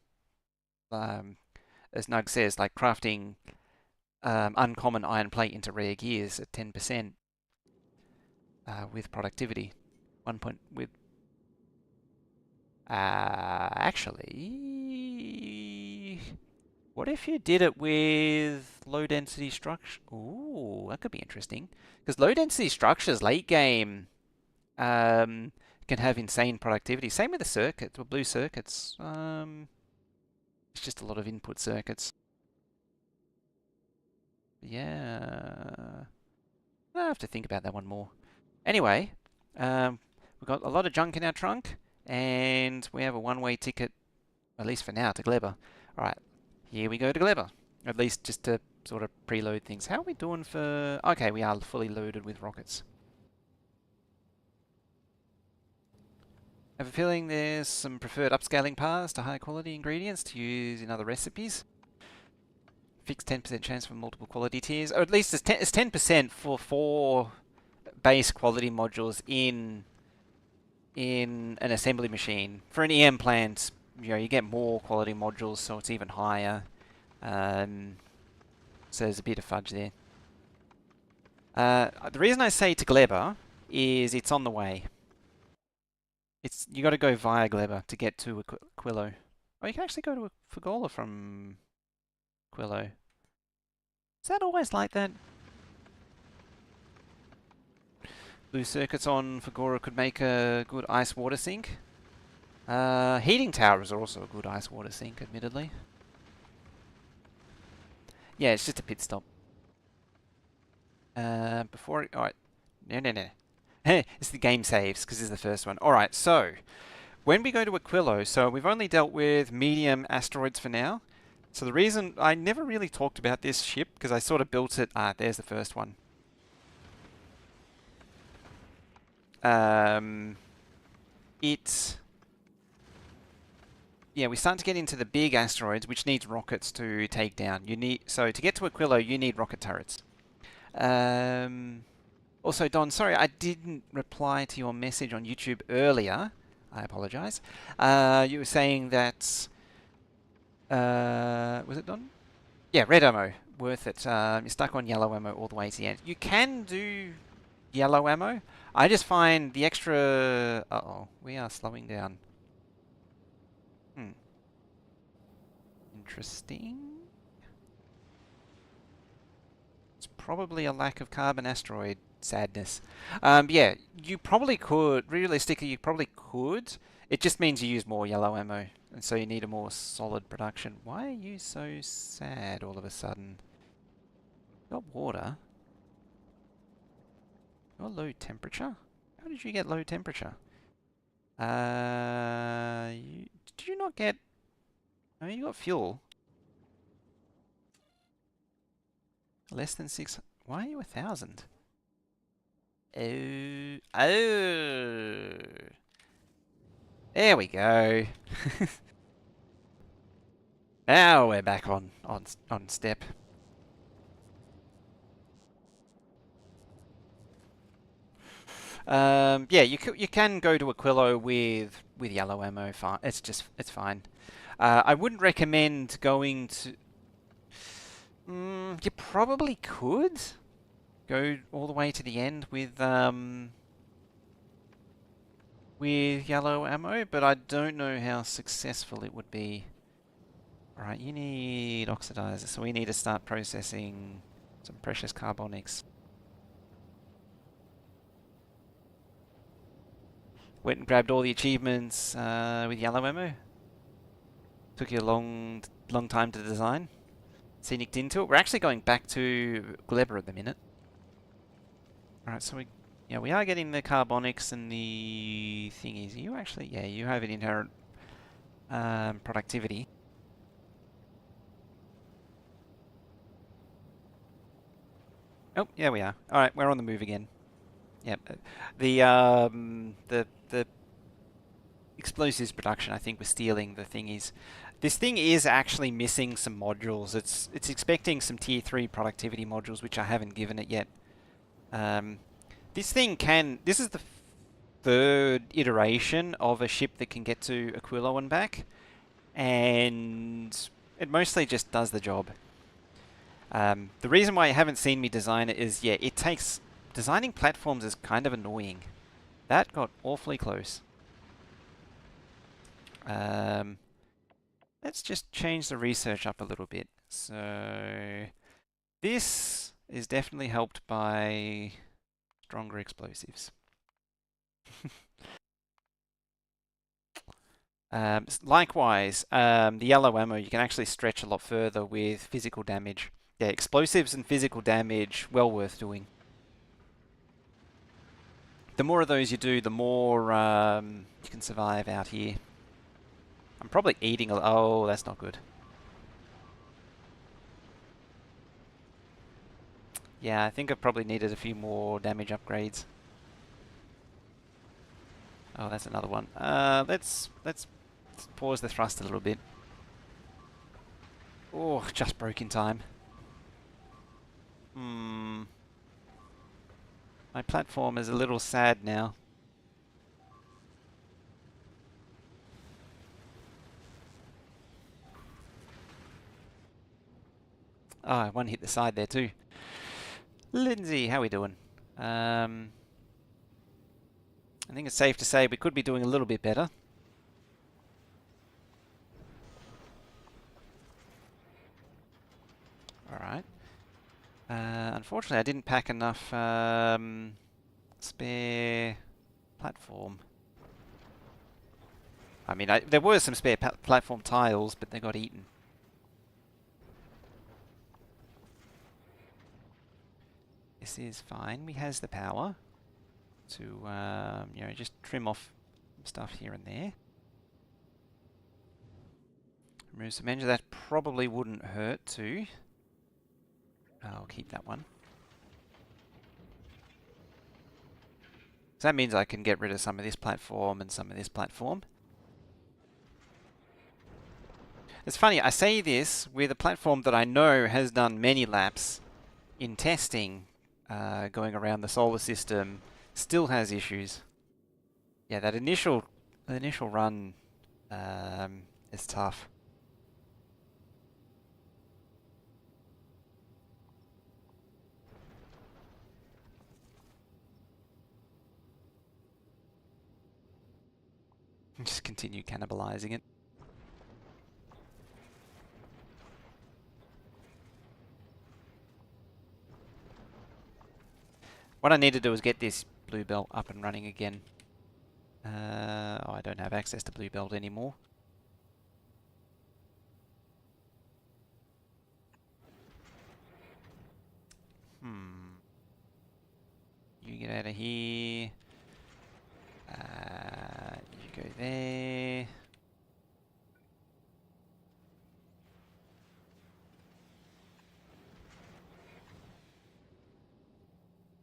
as Nug says, like crafting uncommon iron plate into rare gears at 10% with productivity. Actually, what if you did it with low density structure? Ooh, that could be interesting. Because low density structures late game can have insane productivity. Same with the circuits, or blue circuits. It's just a lot of input circuits. Yeah, I have to think about that one more. Anyway, we've got a lot of junk in our trunk, and we have a one-way ticket, at least for now, to Gleba. All right, here we go to Gleba. At least just to sort of preload things. How are we doing for... Okay, we are fully loaded with rockets. I have a feeling there's some preferred upscaling paths to high quality ingredients to use in other recipes. Fixed 10% chance for multiple quality tiers, or at least it's 10% for 4 base quality modules in an assembly machine. For an EM plant, you get more quality modules, so it's even higher. So there's a bit of fudge there. The reason I say to Gleba is it's on the way. You got to go via Gleba to get to Aquilo. Oh, you can actually go to Fagola from Aquilo. Is that always like that? Blue circuits on Fagora could make a good ice water sink. Heating towers are also a good ice water sink, admittedly. Yeah, it's just a pit stop. Alright. No. It's the game saves, because this is the first one. Alright, so, when we go to Aquilo, so we've only dealt with medium asteroids for now. So the reason I never really talked about this ship, because I sort of built it... there's the first one. Yeah, we start to get into the big asteroids, which needs rockets to take down. So to get to Aquilo, you need rocket turrets. Also, Don, sorry, I didn't reply to your message on YouTube earlier. I apologize. You were saying that... was it Don? Yeah, red ammo. Worth it. You're stuck on yellow ammo all the way to the end. You can do yellow ammo. I just find the extra... Uh-oh, we are slowing down. Interesting. It's probably a lack of carbon asteroid sadness. Yeah, you probably could, realistically, you probably could. It just means you use more yellow ammo, and so you need a more solid production. Why are you so sad all of a sudden? Got water? You're low temperature? How did you get low temperature? Did you not get... Oh, you got fuel. Less than 6... Why are you 1,000? Oh. Oh. There we go. Now we're back on step. Yeah, you can go to Aquilo with yellow ammo. Fine, it's fine. I wouldn't recommend going to. You probably could go all the way to the end with yellow ammo, but I don't know how successful it would be. All right, you need oxidizer, so we need to start processing some precious carbonics. Went and grabbed all the achievements with yellow ammo. Took you a long time to design. Scenic into it. We're actually going back to Glebber at the minute. Alright, so we are getting the carbonics and the thingies. You actually, yeah, you have an inherent productivity. Oh, yeah, we are. Alright, we're on the move again. Yep. The explosives production, I think, was stealing the thingies. This thing is actually missing some modules. It's expecting some tier 3 productivity modules, which I haven't given it yet. This thing can... This is the third iteration of a ship that can get to Aquilo and back, and it mostly just does the job. The reason why you haven't seen me design it is, yeah, it takes... Designing platforms is kind of annoying. That got awfully close. Let's just change the research up a little bit. So this is definitely helped by stronger explosives. Likewise, the yellow ammo you can actually stretch a lot further with physical damage. Yeah, explosives and physical damage, well worth doing. The more of those you do, the more you can survive out here. I'm probably eating a... Oh, that's not good. Yeah, I think I probably needed a few more damage upgrades. Oh, that's another one. Let's pause the thrust a little bit. Oh, just broke in time. My platform is a little sad now. Oh, one hit the side there too. Lindsay, how we doing? I think it's safe to say we could be doing a little bit better. Alright. Unfortunately, I didn't pack enough spare platform. I mean, there were some spare platform tiles, but they got eaten. This is fine. We has the power to, you know, just trim off stuff here and there. Remove some engine. That probably wouldn't hurt too. I'll keep that one. So that means I can get rid of some of this platform and some of this platform. It's funny, I say this with a platform that I know has done many laps in testing going around the solar system still has issues. Yeah, that initial run is tough. Just continue cannibalizing it. What I need to do is get this blue belt up and running again. Oh, I don't have access to blue belt anymore. You get out of here. You go there.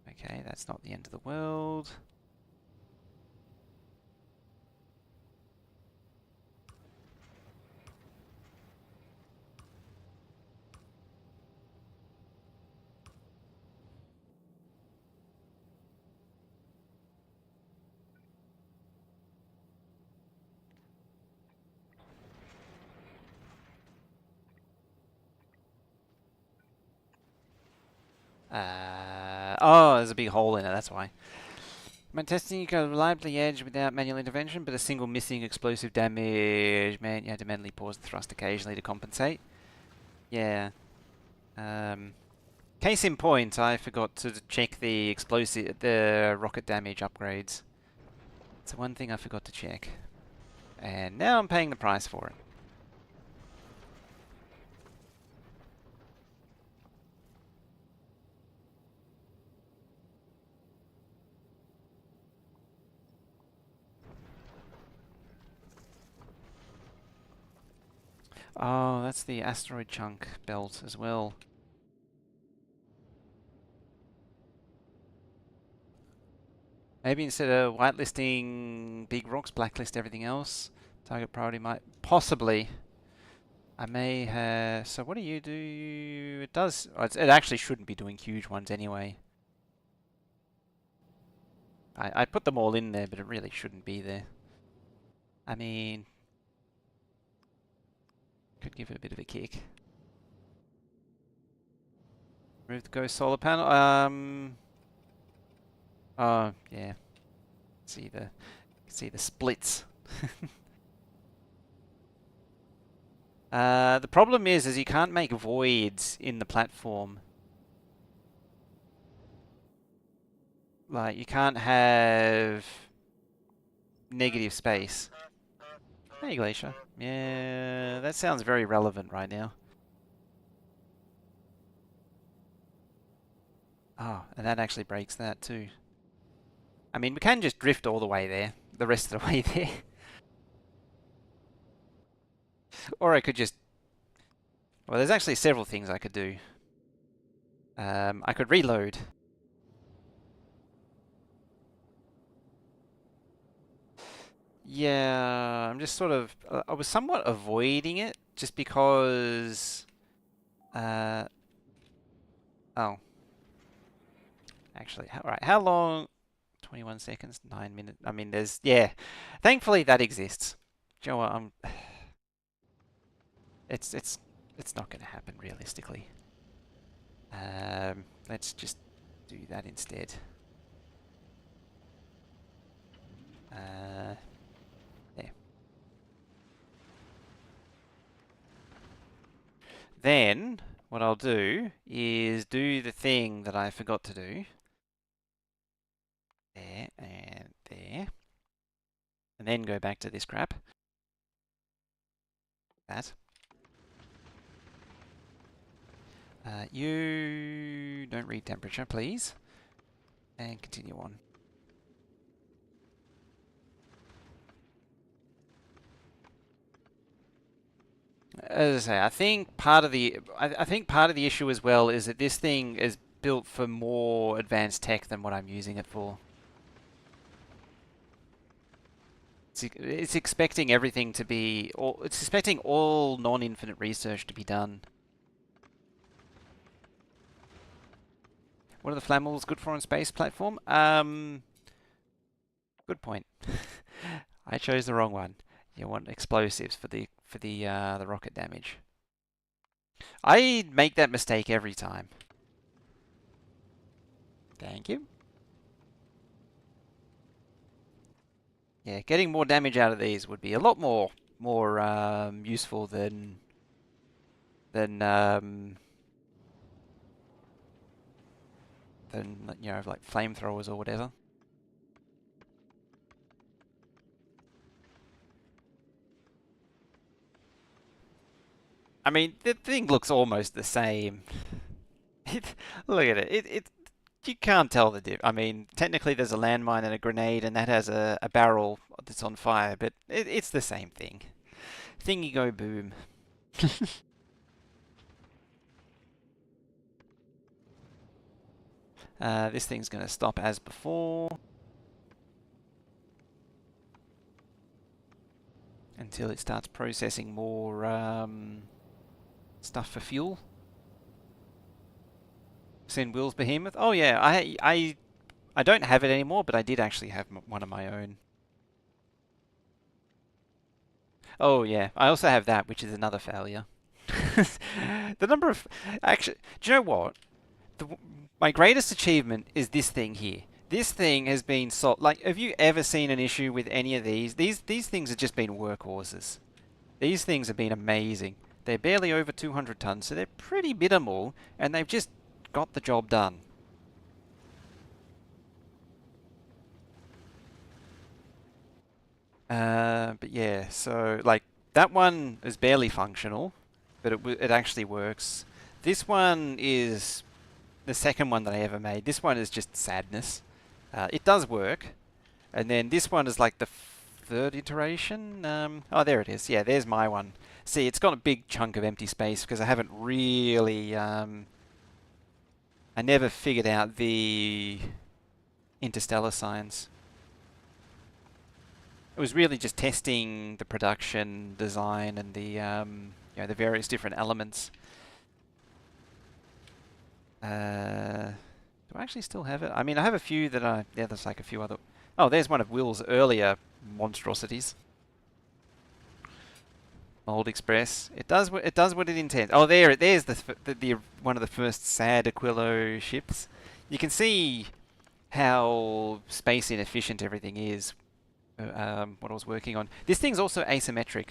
Okay, that's not the end of the world. Oh, there's a big hole in it, that's why. When testing, you can reliably edge without manual intervention, but a single missing explosive damage. Man, you had to manually pause the thrust occasionally to compensate. Yeah. Case in point, I forgot to check the rocket damage upgrades. It's the one thing I forgot to check. And now I'm paying the price for it. Oh, that's the asteroid chunk belt as well. Maybe instead of whitelisting big rocks, blacklist everything else. Target priority might... Possibly. I may have... So what do you do? It does... Oh, it actually shouldn't be doing huge ones anyway. I put them all in there, but it really shouldn't be there. I mean... Could give it a bit of a kick. Remove the ghost solar panel. Oh, yeah. See the splits. The problem is you can't make voids in the platform. Like, you can't have negative space. Hey, Glacier. Yeah, that sounds very relevant right now. Oh, and that actually breaks that too. I mean, we can just drift all the way there, the rest of the way there. Or I could just... Well, there's actually several things I could do. I could reload. Yeah, I'm just sort of... I was somewhat avoiding it, just because... Oh. Actually, right, how long... 21 seconds, 9 minutes. I mean, there's... Yeah. Thankfully, that exists. Do you know what? It's not going to happen, realistically. Let's just do that instead. There. Then, what I'll do is do the thing that I forgot to do. There and there. And then go back to this crap. That. You don't read temperature, please. And continue on. As I say, I think part of the issue as well is that this thing is built for more advanced tech than what I'm using it for. It's expecting everything to be... It's expecting all non-infinite research to be done. What are the flammables good for on space platform? Good point. I chose the wrong one. You want explosives for the rocket damage. I make that mistake every time. Thank you. Yeah, getting more damage out of these would be a lot more useful than like flamethrowers or whatever. I mean, the thing looks almost the same. Look at it. You can't tell the diff. I mean, technically there's a landmine and a grenade, and that has a barrel that's on fire, but it's the same thing. Thingy go boom. This thing's going to stop as before until it starts processing more stuff for fuel. Send Will's Behemoth. Oh yeah, I don't have it anymore, but I did actually have one of my own. Oh yeah, I also have that, which is another failure. The number of... Actually, do you know what? My greatest achievement is this thing here. This thing has been solved. Like, have you ever seen an issue with any of these? These things have just been workhorses. These things have been amazing. They're barely over 200 tons, so they're pretty minimal, and they've just got the job done. But yeah, so like that one is barely functional, but it actually works. This one is the second one that I ever made. This one is just sadness. It does work, and then this one is like the third iteration. Oh, there it is. Yeah, there's my one. See, it's got a big chunk of empty space because I haven't really. I never figured out the interstellar signs. It was really just testing the production design and the various different elements. Do I actually still have it? I mean, I have a few that there's like a few other... Oh, there's one of Will's earlier monstrosities. Mold Express. It does what it intends. Oh, there's the one of the first sad Aquilo ships. You can see how space inefficient everything is. What I was working on. This thing's also asymmetric.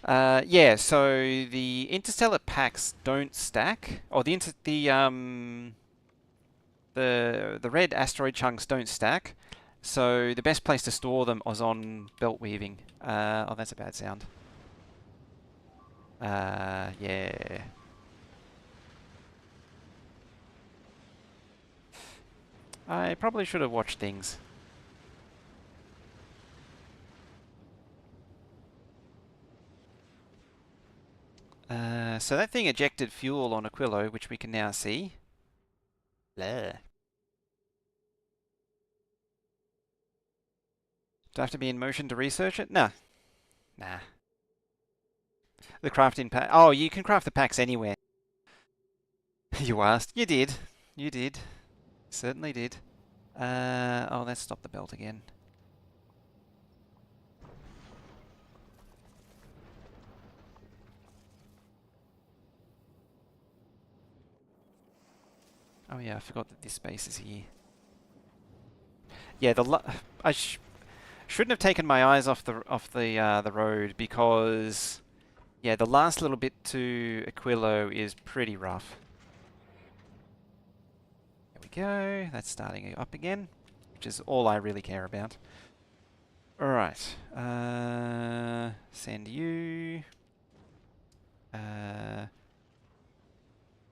Yeah, so the interstellar packs don't stack, or the red asteroid chunks don't stack. So the best place to store them is on belt weaving. Oh, that's a bad sound. Yeah. I probably should have watched things. So that thing ejected fuel on Aquilo, which we can now see. Blah. Do I have to be in motion to research it? Nah. Nah. The crafting pack. Oh, you can craft the packs anywhere. You asked. You did. You did. Certainly did. Oh, let's stop the belt again. Oh yeah, I forgot that this space is here. Yeah, I shouldn't have taken my eyes off the road because yeah, the last little bit to Aquilo is pretty rough. There we go. That's starting up again, which is all I really care about. All right. Send you.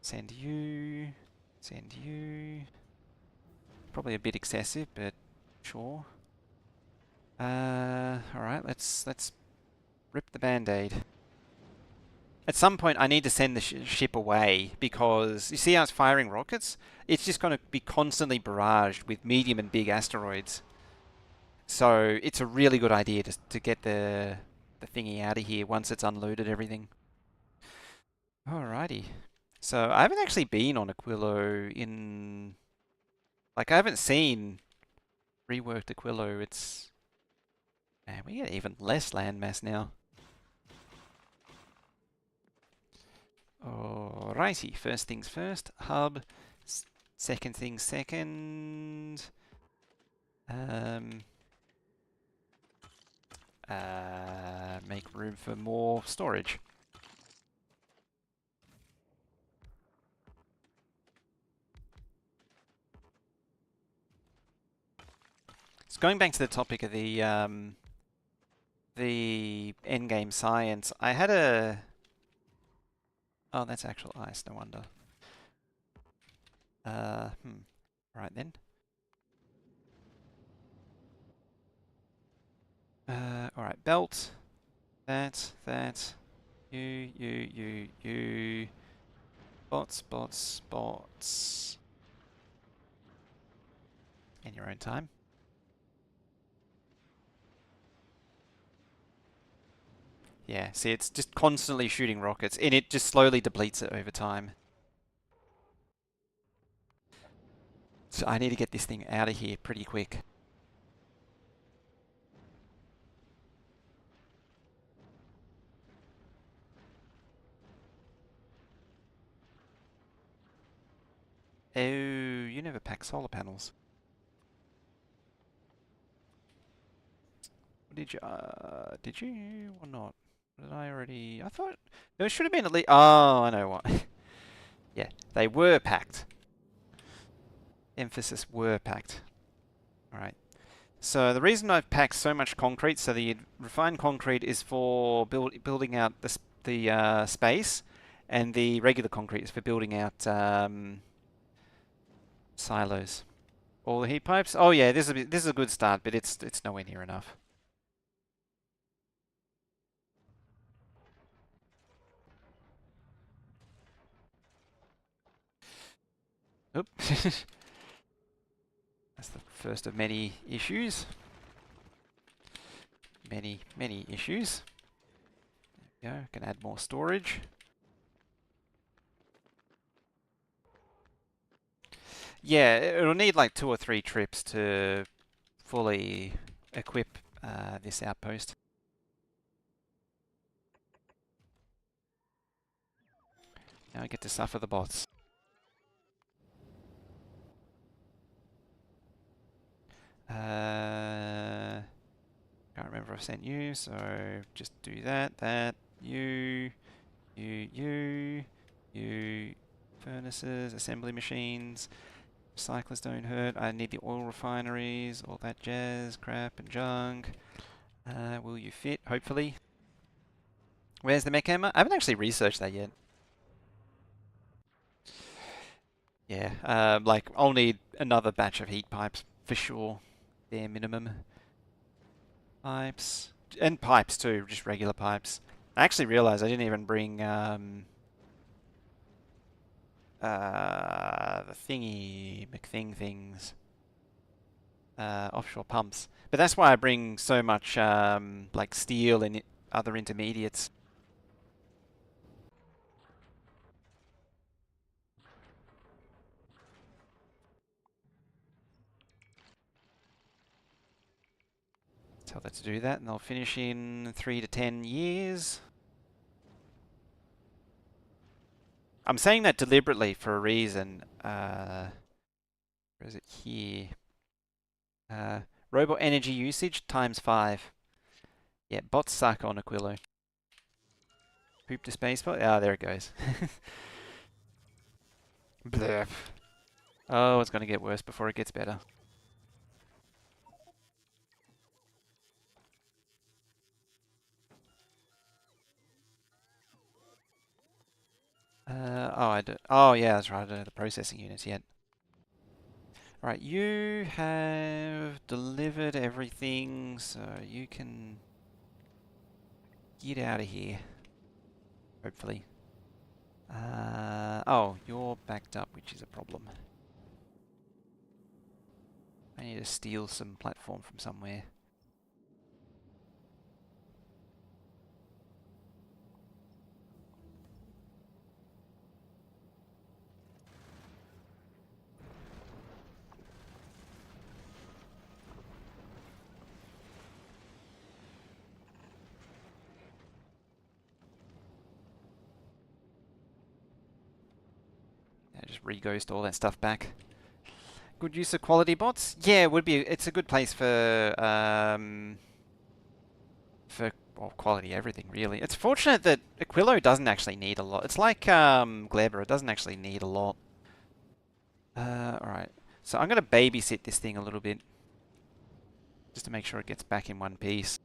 Send you. Send you. Probably a bit excessive, but sure. Alright, let's rip the band-aid. At some point I need to send the ship away because you see how it's firing rockets? It's just going to be constantly barraged with medium and big asteroids. So it's a really good idea to get the thingy out of here once it's unloaded everything. Alrighty. So I haven't actually been on Aquilo in... Like, I haven't seen reworked Aquilo. It's... Man, we get even less landmass now. Alrighty, first things first. Hub. Second things second. Make room for more storage. So going back to the topic of the endgame science, I had a... Oh, that's actual ice, no wonder. Right then. Alright, belt. That. You. Bots. In your own time. Yeah, see, it's just constantly shooting rockets, and it just slowly depletes it over time. So I need to get this thing out of here pretty quick. Oh, you never pack solar panels. Did you or not? Did I already? I thought there should have been at least. Oh, I know what. Yeah, they were packed. Emphasis were packed. All right. So the reason I've packed so much concrete, so the refined concrete is for building out the space, and the regular concrete is for building out silos. All the heat pipes. Oh yeah, this is a good start, but it's nowhere near enough. Oop. That's the first of many issues. Many issues. There we go. Can add more storage. Yeah, it'll need like 2 or 3 trips to fully equip this outpost. Now I get to suffer the bots. Can't remember if I sent you, so just do that, you, furnaces, assembly machines, recyclers don't hurt, I need the oil refineries, all that jazz, crap and junk. Will you fit? Hopefully. Where's the mech hammer? I haven't actually researched that yet. Yeah, like I'll need another batch of heat pipes for sure. Bare minimum. Pipes. And pipes too, just regular pipes. I actually realized I didn't even bring the thingy McThing things. Offshore pumps. But that's why I bring so much like steel and other intermediates. Tell that to do that, and they'll finish in 3 to 10 years. I'm saying that deliberately for a reason. Where is it here? Robot energy usage times 5. Yeah, bots suck on Aquilo. Poop to spaceport. Ah, there it goes. Blurp. Oh, it's going to get worse before it gets better. Oh, yeah, that's right. I don't know the processing units yet. Alright, you have delivered everything, so you can get out of here. Hopefully. Oh, you're backed up, which is a problem. I need to steal some platform from somewhere. re-ghost all that stuff back. Good use of quality bots? Yeah, it would be. It's a good place for well, quality everything really. It's fortunate that Aquilo doesn't actually need a lot. It's like Glebra, it doesn't actually need a lot. Alright, so I'm going to babysit this thing a little bit, just to make sure it gets back in one piece.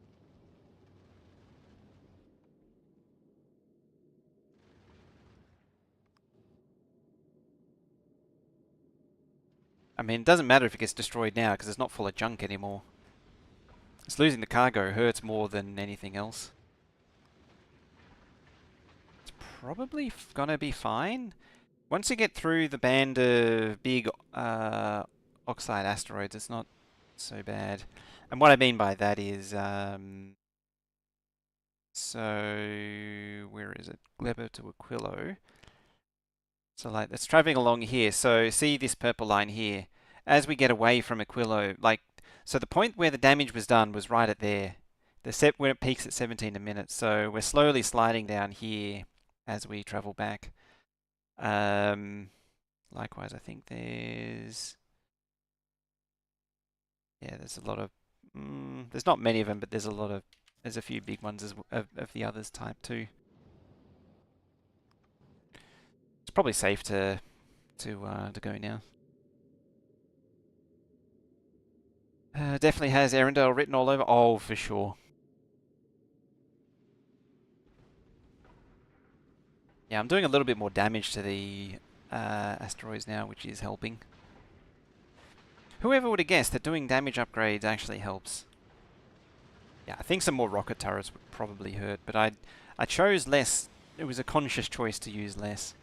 I mean, it doesn't matter if it gets destroyed now, because it's not full of junk anymore. It's losing the cargo hurts more than anything else. It's probably gonna be fine. Once you get through the band of big oxide asteroids, it's not so bad. And what I mean by that is, so where is it? Gleber to Aquilo. So like it's traveling along here. So see this purple line here. As we get away from Aquilo, like so the point where the damage was done was right at there. The set where it peaks at 17 a minute. So we're slowly sliding down here as we travel back. Likewise, I think there's there's a lot of there's not many of them, but there's a few big ones of the others type too. It's probably safe to go now. Definitely has Erindale written all over. Oh, for sure. Yeah, I'm doing a little bit more damage to the asteroids now, which is helping. Whoever would have guessed that doing damage upgrades actually helps? Yeah, I think some more rocket turrets would probably hurt, but I chose less. It was a conscious choice to use less.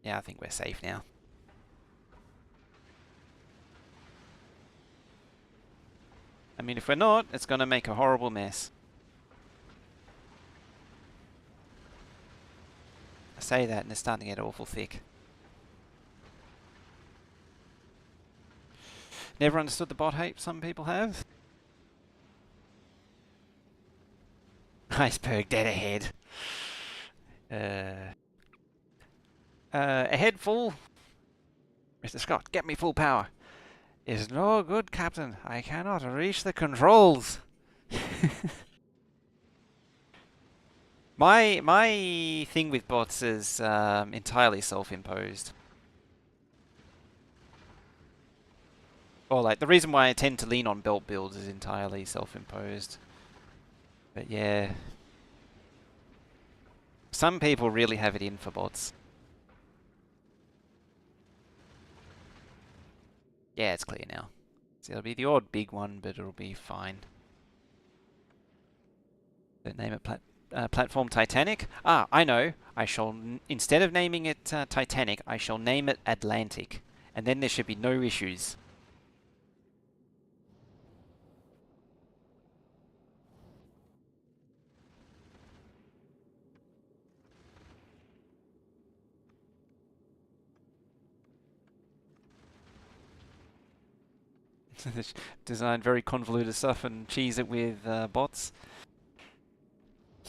Yeah, I think we're safe now. I mean, if we're not, it's going to make a horrible mess. I say that and it's starting to get awful thick. Never understood the bot hate some people have. Iceberg dead ahead. Ahead full. Mr. Scott, get me full power. Is no good, Captain. I cannot reach the controls. My thing with bots is entirely self-imposed. Or like the reason why I tend to lean on belt builds is entirely self-imposed. But yeah, some people really have it in for bots. Yeah, it's clear now. So it'll be the odd big one, but it'll be fine. Don't name it Platform Titanic. Ah, I know. I shall, instead of naming it Titanic, I shall name it Atlantic. And then there should be no issues. Design very convoluted stuff and cheese it with bots.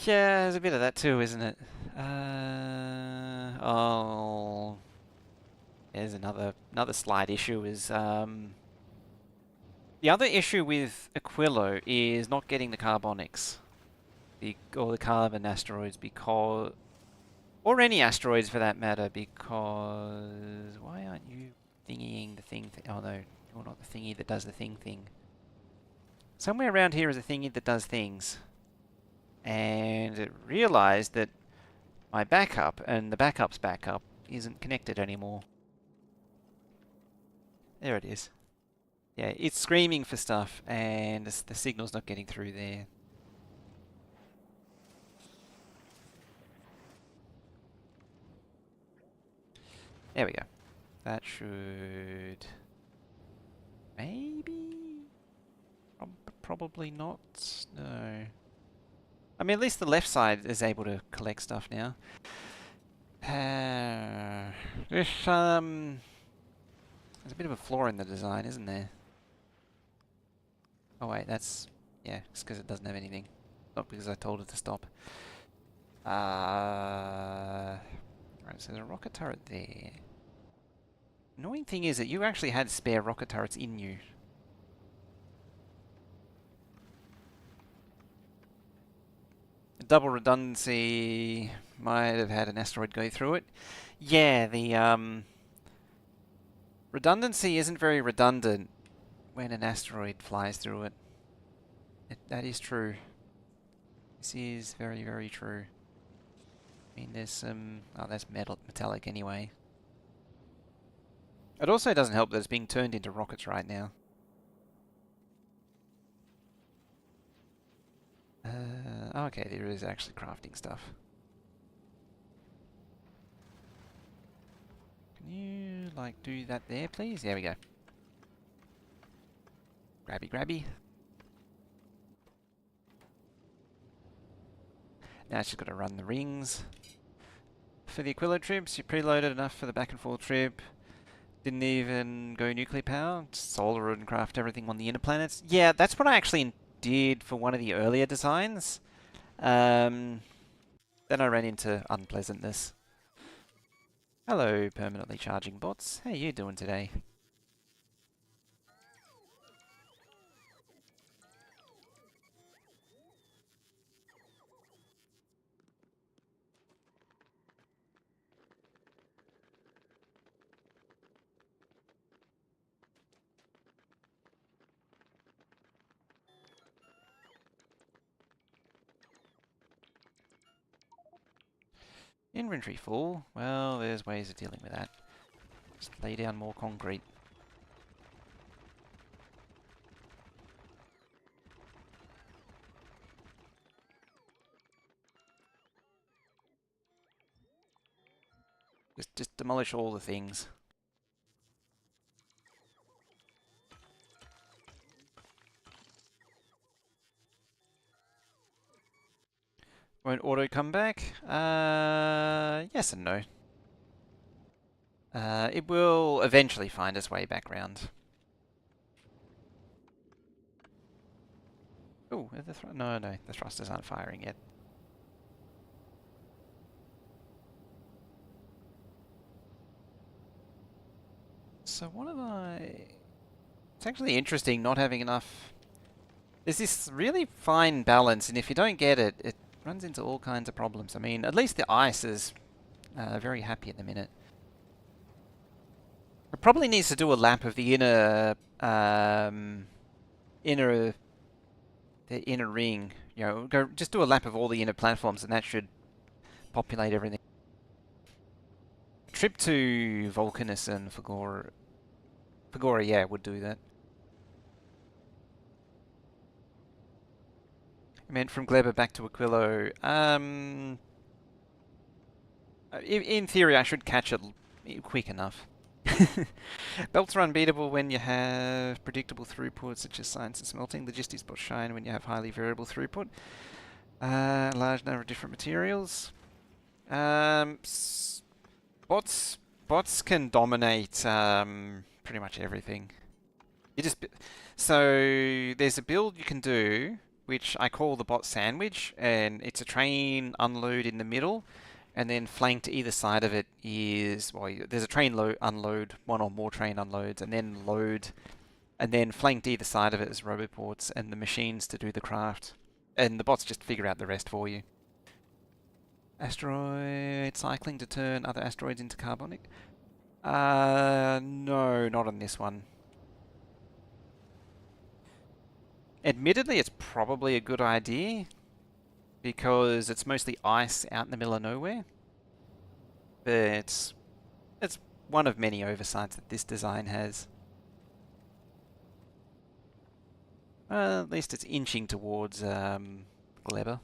Yeah, there's a bit of that too, isn't it? Oh, there's another slight issue is the other issue with Aquilo is not getting the carbonics, or the carbon asteroids, because, or any asteroids for that matter, because why aren't you thingying the thing? Oh no, you're not the thingy that does the thing. Somewhere around here is a thingy that does things. And it realized that my backup and the backup's backup isn't connected anymore. There it is. Yeah, it's screaming for stuff and the signal's not getting through there. There we go. That should... maybe? Probably not. No. I mean, at least the left side is able to collect stuff now. There's there's a bit of a flaw in the design, isn't there? Oh wait, that's... yeah, it's because it doesn't have anything. Not because I told it to stop. Right, so there's a rocket turret there. Annoying thing is that you actually had spare rocket turrets in you. Double redundancy might have had an asteroid go through it. Yeah, the redundancy isn't very redundant when an asteroid flies through it. That is true. This is very, very true. I mean, there's some... oh, that's metallic anyway. It also doesn't help that it's being turned into rockets right now. Okay, there is actually crafting stuff. Can you, like, do that there, please? There we go. Grabby, grabby. Now it's just got to run the rings. For the Aquilo trips, you preloaded enough for the back and forth trip. Didn't even go nuclear power. Solar and craft everything on the inner planets. Yeah, that's what I actually did for one of the earlier designs. Then I ran into unpleasantness. Hello, permanently charging bots. How you doing today? Inventory full. Well, there's ways of dealing with that. Just lay down more concrete. Just demolish all the things. Won't auto come back? Yes and no. It will eventually find its way back round. Oh, no, the thrusters aren't firing yet. So what have I... It's actually interesting not having enough... There's this really fine balance, and if you don't get it, it runs into all kinds of problems. I mean, at least the ice is very happy at the minute. It probably needs to do a lap of the inner ring. You know, just do a lap of all the inner platforms, and that should populate everything. Trip to Vulcanus and Fagora, yeah, would do that. I meant from Gleba back to Aquilo. In theory, I should catch it quick enough. Belts are unbeatable when you have predictable throughput, such as science and smelting. Logistics bots shine when you have highly variable throughput. Large number of different materials. Bots can dominate pretty much everything. So there's a build you can do, which I call the bot sandwich, and it's a train unload in the middle, and then flanked to either side of it is, well, there's a train unload, one or more train unloads, and then load, and then flanked either side of it is roboports and the machines to do the craft, and the bots just figure out the rest for you. Asteroid cycling to turn other asteroids into carbonic? No, not on this one. Admittedly, it's probably a good idea because it's mostly ice out in the middle of nowhere. But it's one of many oversights that this design has. At least it's inching towards Gleba.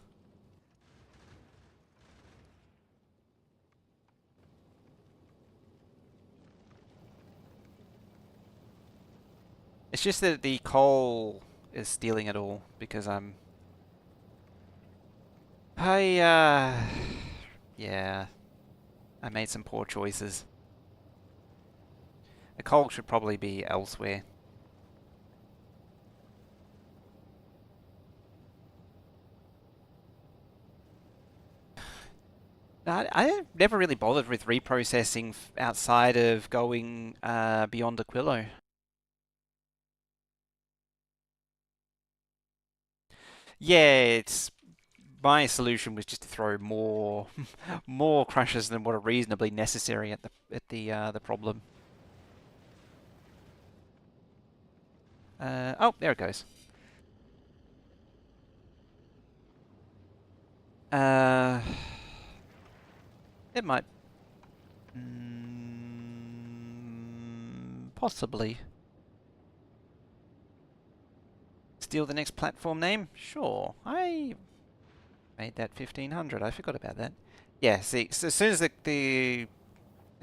It's just that the coal is stealing it all because yeah. I made some poor choices. The coal should probably be elsewhere. I never really bothered with reprocessing outside of going beyond Aquilo. Yeah, it's my solution was just to throw more more crushers than what are reasonably necessary at the problem. Oh, there it goes. Uh, it might possibly steal the next platform name. Sure, I made that 1500. I forgot about that. Yeah, see, so as soon as the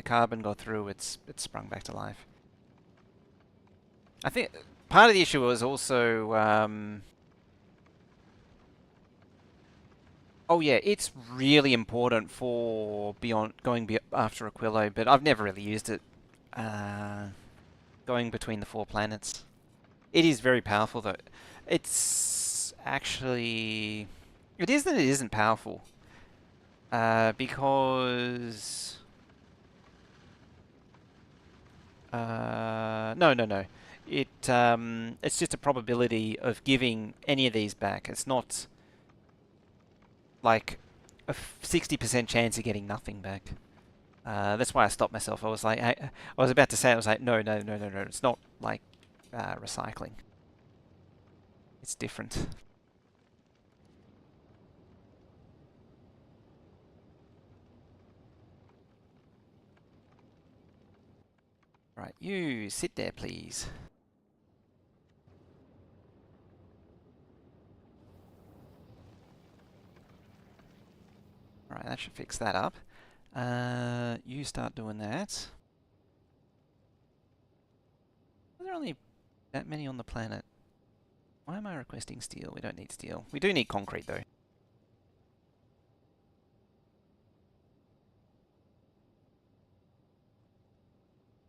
carbon got through, it sprung back to life. I think part of the issue was also, oh yeah, it's really important for beyond after Aquilo, but I've never really used it. Going between the 4 planets, it is very powerful though. It's actually, it is that it isn't powerful, because no. It's just a probability of giving any of these back. It's not like a 60% chance of getting nothing back. That's why I stopped myself. I was like, I was about to say, I was like, no. It's not like recycling. It's different. Right, you sit there, please. Right, that should fix that up. You start doing that. Are there only that many on the planet? Why am I requesting steel? We don't need steel. We do need concrete, though.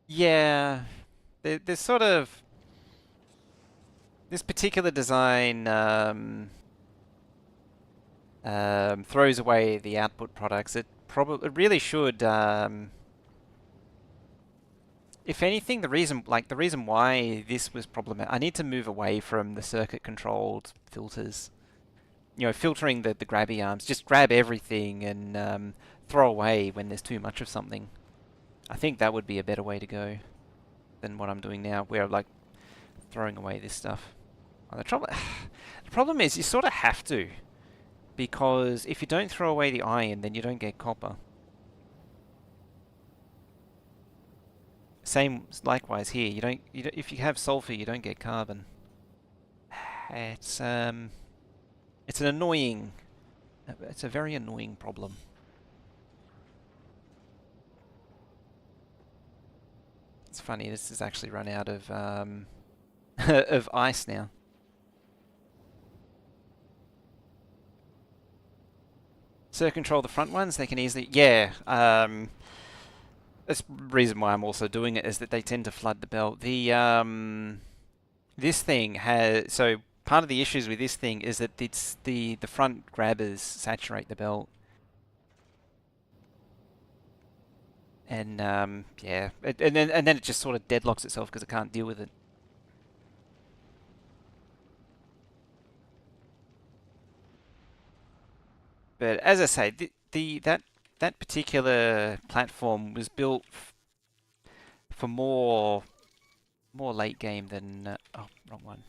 Yeah, there's sort of this particular design throws away the output products. It really should. If anything, the reason why this was problematic, I need to move away from the circuit-controlled filters. You know, filtering the grabby arms. Just grab everything and throw away when there's too much of something. I think that would be a better way to go than what I'm doing now, where I'm like throwing away this stuff. The problem is you sort of have to, because if you don't throw away the iron, then you don't get copper. Same, likewise here. If you have sulfur, you don't get carbon. It's an annoying. It's a very annoying problem. It's funny. This has actually run out of of ice now. So control the front ones. They can easily. Yeah. That's the reason why I'm also doing it, is that they tend to flood the belt. This thing has, so part of the issues with this thing is that it's the front grabbers saturate the belt, and yeah, and then it just sort of deadlocks itself because it can't deal with it. But as I say, that particular platform was built for more late game than oh, wrong one.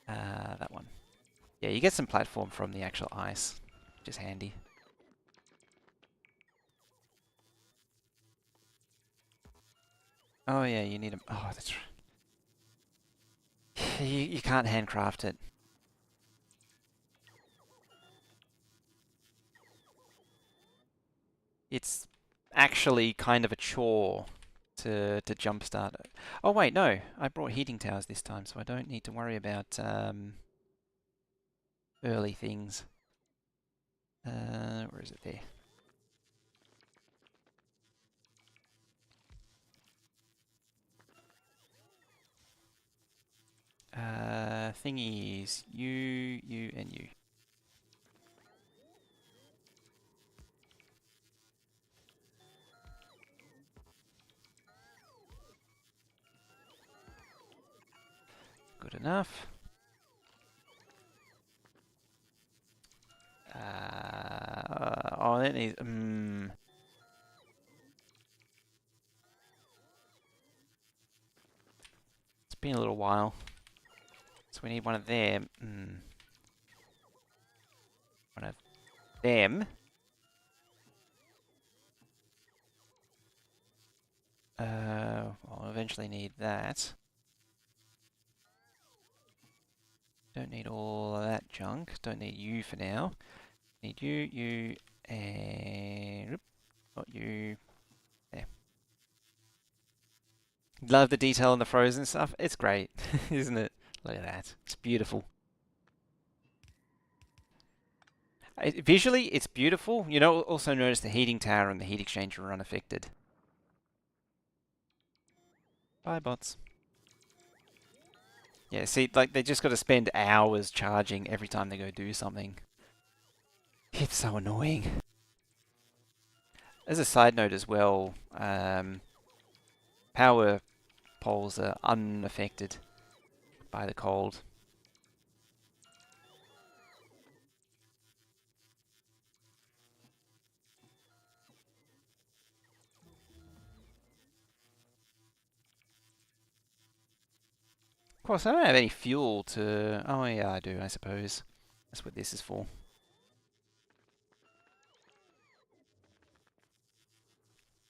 That one. Yeah, you get some platform from the actual ice, which is handy. Oh yeah, you need them. Oh, that's right. You can't handcraft it. It's actually kind of a chore to jumpstart it. Oh wait, no, I brought heating towers this time, so I don't need to worry about early things. Where is it there? thingy is you, and you. Good enough. Oh, that needs... It's been a little while. So we need one of them. One of them. I'll eventually need that. Don't need all of that junk. Don't need you for now. Need you, and... Not you. There. Love the detail in the frozen stuff. It's great, isn't it? Look at that. It's beautiful. Visually, it's beautiful. You know, also notice the heating tower and the heat exchanger are unaffected. Bye, bots. Yeah, see, like, they just got to spend hours charging every time they go do something. It's so annoying. As a side note as well, power poles are unaffected by the cold. Of course, I don't have any fuel to... Oh yeah, I do, I suppose. That's what this is for.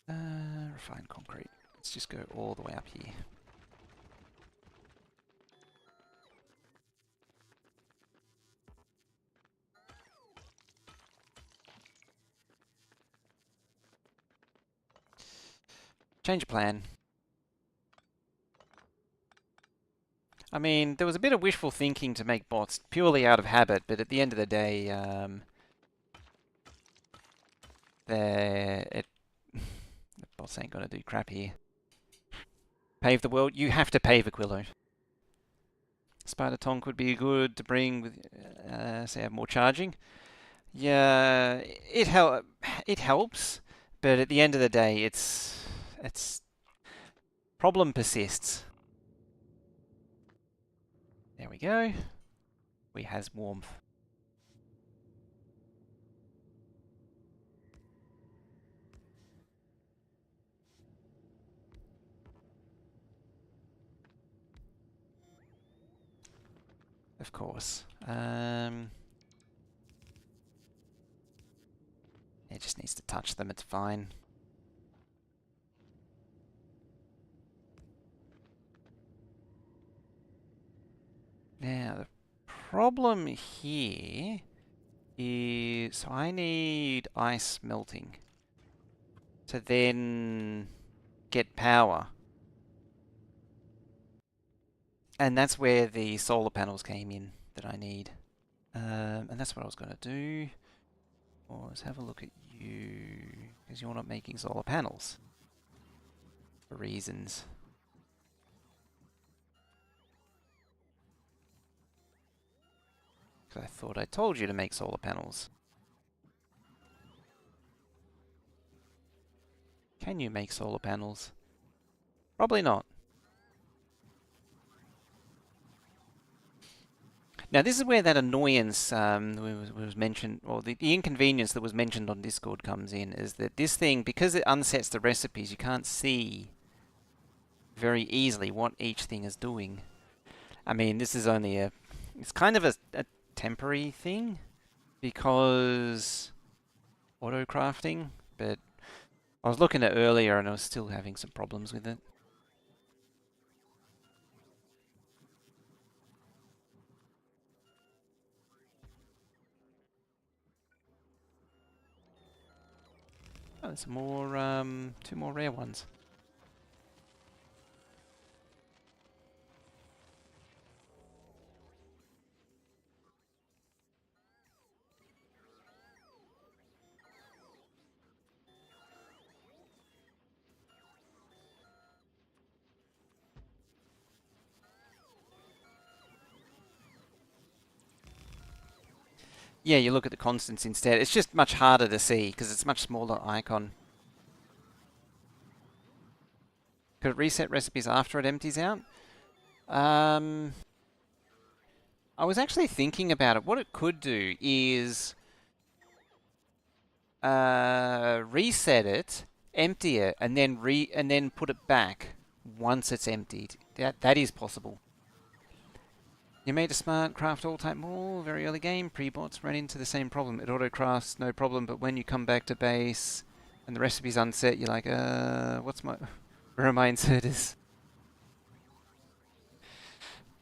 Refined concrete. Let's just go all the way up here. Change of plan. I mean, there was a bit of wishful thinking to make bots purely out of habit, but at the end of the day, the bots ain't gonna do crap here. Pave the world. You have to pave Aquilo. Spider Tonk would be good to bring with, say, have more charging. Yeah, it helps, but at the end of the day, it's problem persists. There we go. We has warmth. Of course. It just needs to touch them, it's fine. Now, the problem here is... So I need ice melting to then get power. And that's where the solar panels came in that I need. And that's what I was going to do. Let's have a look at you, because you're not making solar panels for reasons. Because I thought I told you to make solar panels. Can you make solar panels? Probably not. Now this is where that annoyance was mentioned, or the inconvenience that was mentioned on Discord comes in, is that this thing, because it unsets the recipes, you can't see very easily what each thing is doing. I mean, this is only it's kind of a temporary thing, because auto crafting, but I was looking at it earlier and I was still having some problems with it. Oh, there's some more, 2 more rare ones. Yeah, you look at the constants instead. It's just much harder to see because it's a much smaller icon. Could it reset recipes after it empties out? I was actually thinking about it. What it could do is reset it, empty it, and then put it back once it's emptied. That is possible. You made a smart craft all type more very early game. Pre-bots run into the same problem. It auto crafts no problem, but when you come back to base and the recipe's unset, you're like, where are my inserters?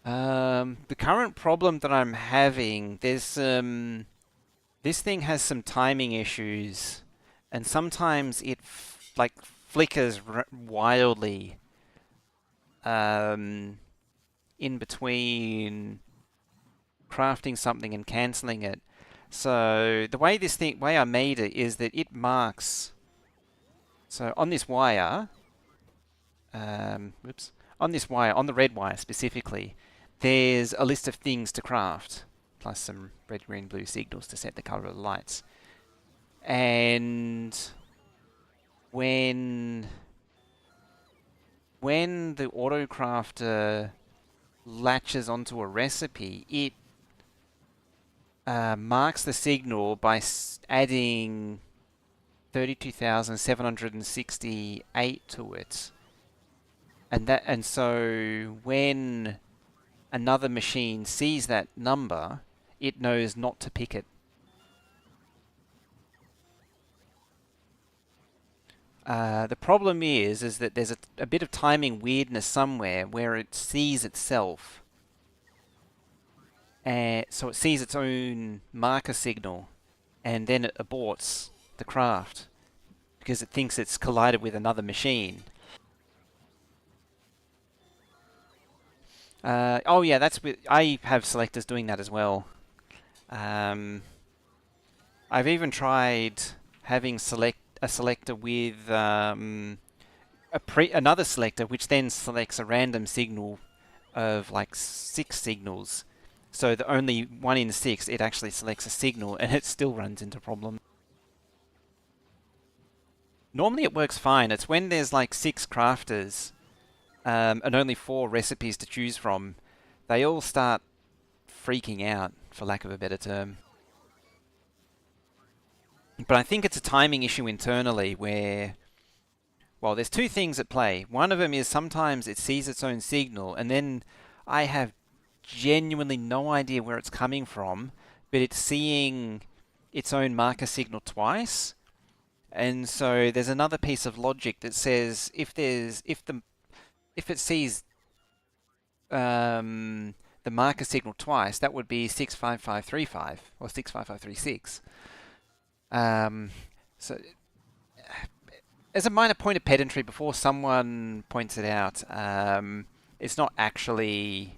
The current problem that I'm having, there's this thing has some timing issues, and sometimes it like flickers wildly in between crafting something and cancelling it. So the way way I made it is that it marks. So on this wire, whoops, on this wire, on the red wire specifically, there's a list of things to craft, plus some red, green, blue signals to set the color of the lights. And when the autocrafter latches onto a recipe, it marks the signal by adding 32,768 to it. And so when another machine sees that number, it knows not to pick it. The problem is that there's a bit of timing weirdness somewhere where it sees itself. So it sees its own marker signal, and then it aborts the craft because it thinks it's collided with another machine. Oh yeah, I have selectors doing that as well. I've even tried having a selector with another selector, which then selects a random signal of like 6 signals. So the only 1 in 6, it actually selects a signal, and it still runs into problems. Normally it works fine. It's when there's like 6 crafters and only 4 recipes to choose from, they all start freaking out, for lack of a better term. But I think it's a timing issue internally where, well, there's 2 things at play. One of them is sometimes it sees its own signal, and then I have genuinely no idea where it's coming from, but it's seeing its own marker signal twice. And so there's another piece of logic that says if it sees the marker signal twice, that would be 65535 or 65536. So as a minor point of pedantry, before someone points it out, it's not actually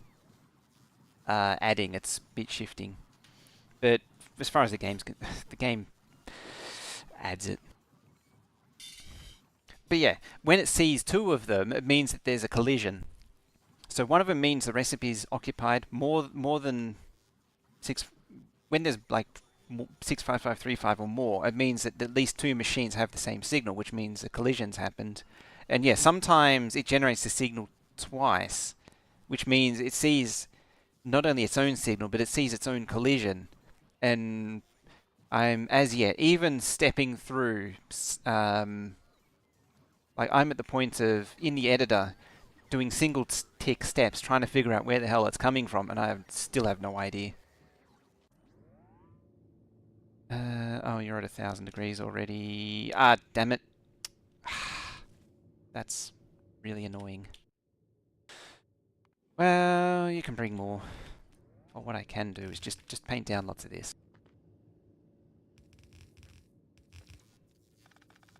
adding, it's bit shifting. But as far as the game adds it. But yeah, when it sees 2 of them, it means that there's a collision. So one of them means the recipe is occupied more than 6. When there's like 65535 or more, it means that at least 2 machines have the same signal, which means a collision's happened. And yeah, sometimes it generates the signal twice, which means it sees not only its own signal, but it sees its own collision. And I'm, as yet, even stepping through, like I'm at the point of, in the editor, doing single tick steps, trying to figure out where the hell it's coming from, and I still have no idea. Oh, you're at 1,000 degrees already. Ah, damn it. That's really annoying. Well, you can bring more. Or what I can do is just paint down lots of this.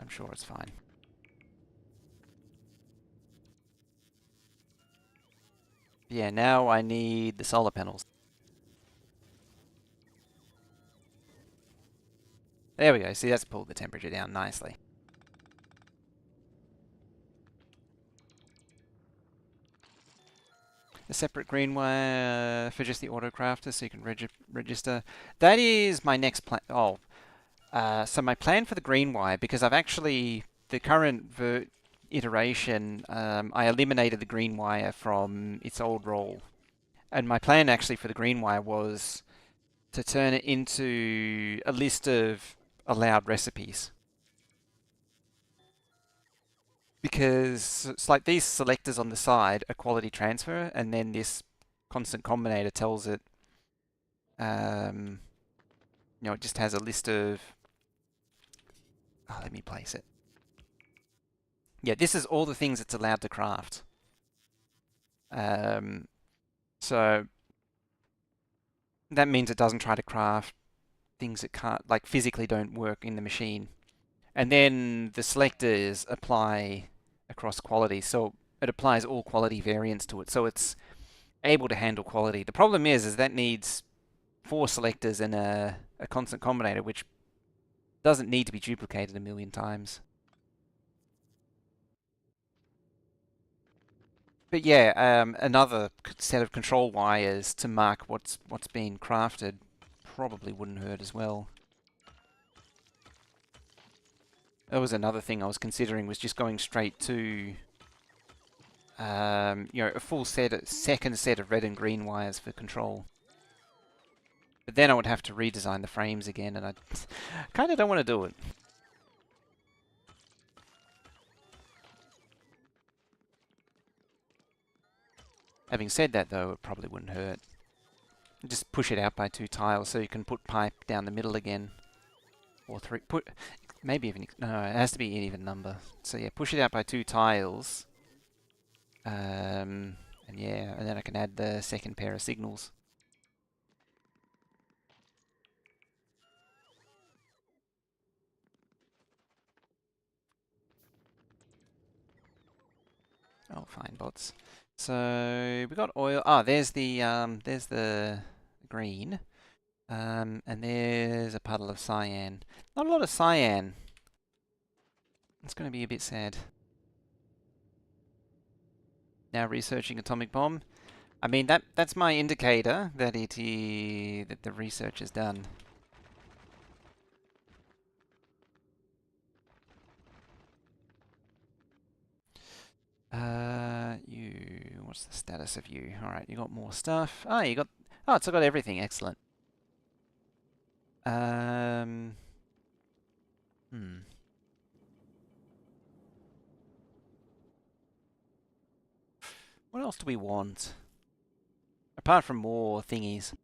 I'm sure it's fine. Yeah, now I need the solar panels. There we go. See, that's pulled the temperature down nicely. A separate green wire for just the autocrafter so you can register. That is my next plan. Oh, so my plan for the green wire, because I've actually, the current iteration, I eliminated the green wire from its old role. And my plan actually for the green wire was to turn it into a list of allowed recipes. Because it's like these selectors on the side are quality transfer, and then this constant combinator tells it, it just has a list of, let me place it. Yeah, this is all the things it's allowed to craft. So that means it doesn't try to craft things that can't, like physically don't work in the machine. And then the selectors apply across quality. So it applies all quality variants to it. So it's able to handle quality. The problem is that needs 4 selectors and a constant combinator, which doesn't need to be duplicated a million times. But yeah, another set of control wires to mark what's being crafted probably wouldn't hurt as well. That was another thing I was considering, was just going straight to a full second set of red and green wires for control. But then I would have to redesign the frames again, and I kind of don't want to do it. Having said that, though, it probably wouldn't hurt. Just push it out by 2 tiles so you can put pipe down the middle again. Or 3. Maybe even... No, it has to be an even number. So yeah, push it out by 2 tiles. And yeah, and then I can add the second pair of signals. Oh, fine, bots. So we got oil. Ah, there's the green. And there's a puddle of cyan. Not a lot of cyan. It's going to be a bit sad. Now researching atomic bomb. I mean, that's my indicator that that the research is done. What's the status of you? All right, you got more stuff. Oh, it's got everything. Excellent. What else do we want? Apart from more thingies.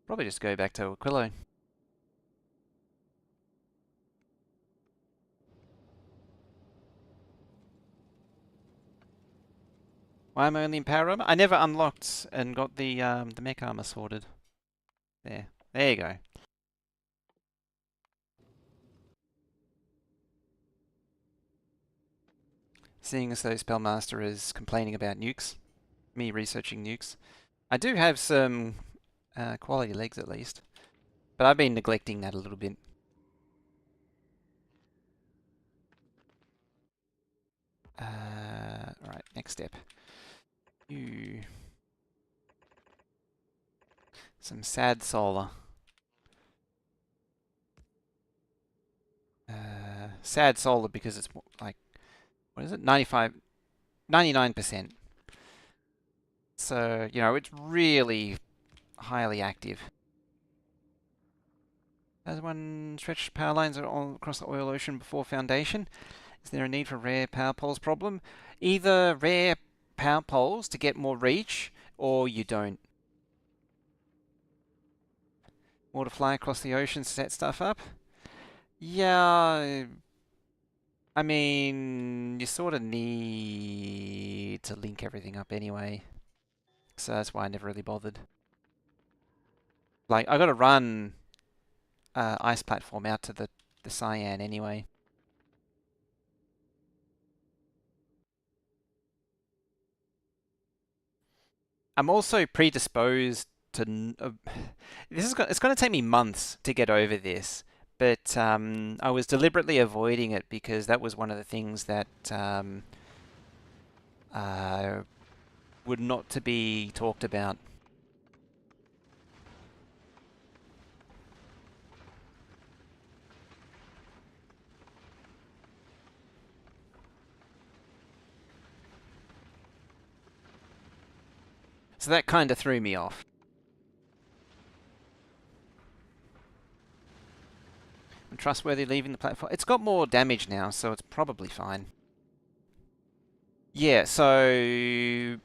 Probably just go back to Aquilo. Why am I only in power armor? I never unlocked and got the mech armor sorted. There you go. Seeing as though Spellmaster is complaining about nukes, me researching nukes. I do have some quality legs at least, but I've been neglecting that a little bit. Alright, next step. Some sad solar. Sad solar because it's like, what is it? 99%. So, it's really highly active. Has one stretched power lines all across the oil ocean before foundation? Is there a need for rare power poles problem? Either rare power poles to get more reach, or you don't. More to fly across the ocean to set stuff up? Yeah, I mean, you sort of need to link everything up anyway. So that's why I never really bothered. Like, I gotta run ice platform out to the cyan anyway. I'm also predisposed to... it's going to take me months to get over this, But I was deliberately avoiding it because that was one of the things that would not to be talked about. So that kind of threw me off. Trustworthy leaving the platform. It's got more damage now, so it's probably fine. Yeah, so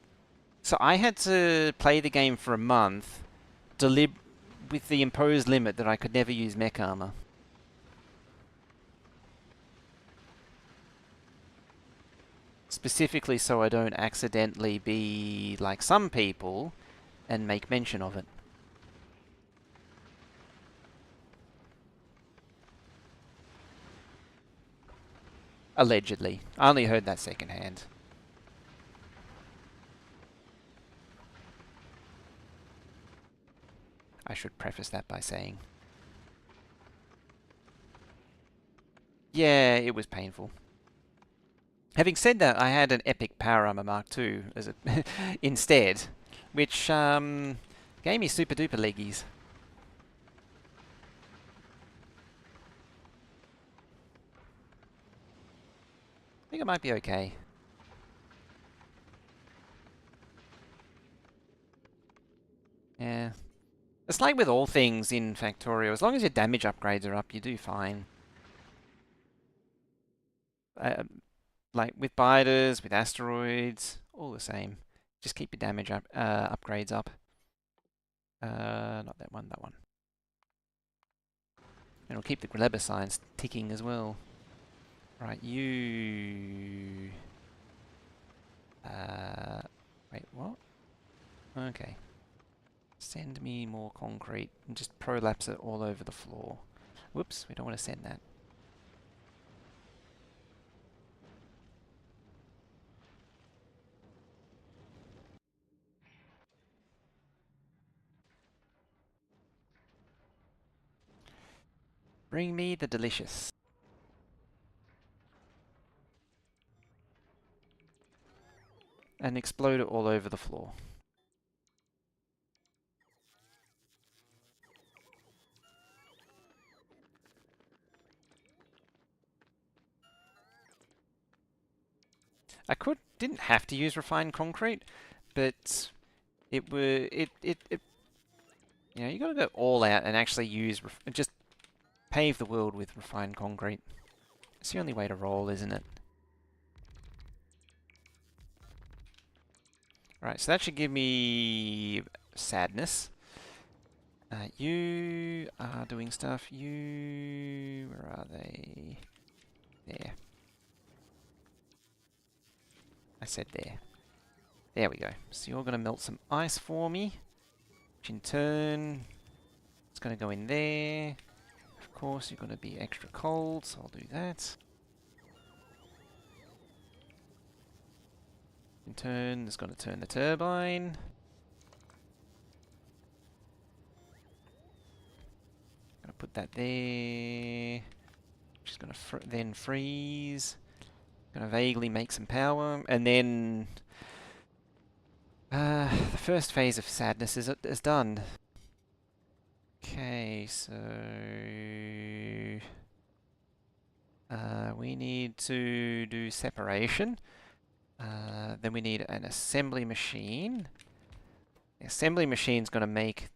I had to play the game for a month, with the imposed limit that I could never use mech armor. Specifically so I don't accidentally be like some people and make mention of it. Allegedly. I only heard that secondhand. I should preface that by saying, yeah, it was painful. Having said that, I had an epic power armor Mark II as a instead, which gave me super duper leggies. I think it might be okay. Yeah. It's like with all things in Factorio, as long as your damage upgrades are up, you do fine. Like with biters, with asteroids, all the same. Just keep your damage upgrades up. Not that one, that one. And it'll keep the Gleber signs ticking as well. Right, you... wait, what? Okay. Send me more concrete and just prolapse it all over the floor. Whoops, we don't want to send that. Bring me the delicious. And explode it all over the floor. I didn't have to use refined concrete, but it were you know, you got to go all out and actually use just pave the world with refined concrete. It's the only way to roll, isn't it? Right, so that should give me sadness. You are doing stuff. Where are they? There. I said there. There we go. So you're going to melt some ice for me, which in turn is going to go in there. Of course, you're going to be extra cold, so I'll do that. In turn, it's going to turn the turbine. Going to put that there. Which is going to then freeze. Going to vaguely make some power, and then the first phase of sadness is done. Okay, so we need to do separation. Then we need an assembly machine. The assembly machine's going to make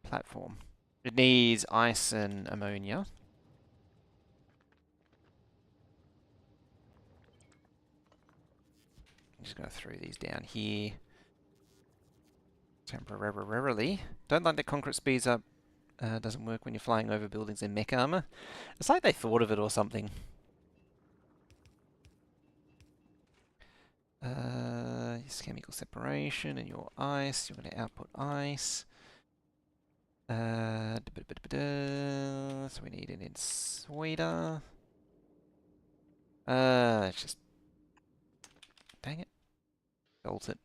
platform. It needs ice and ammonia. I'm just going to throw these down here temporarily. Don't like that concrete speeds up. Doesn't work when you're flying over buildings in mech armor. It's like they thought of it or something. This chemical separation and your ice. You're going to output ice. So we need an insuator. Let's just... Dang it. Bolt it.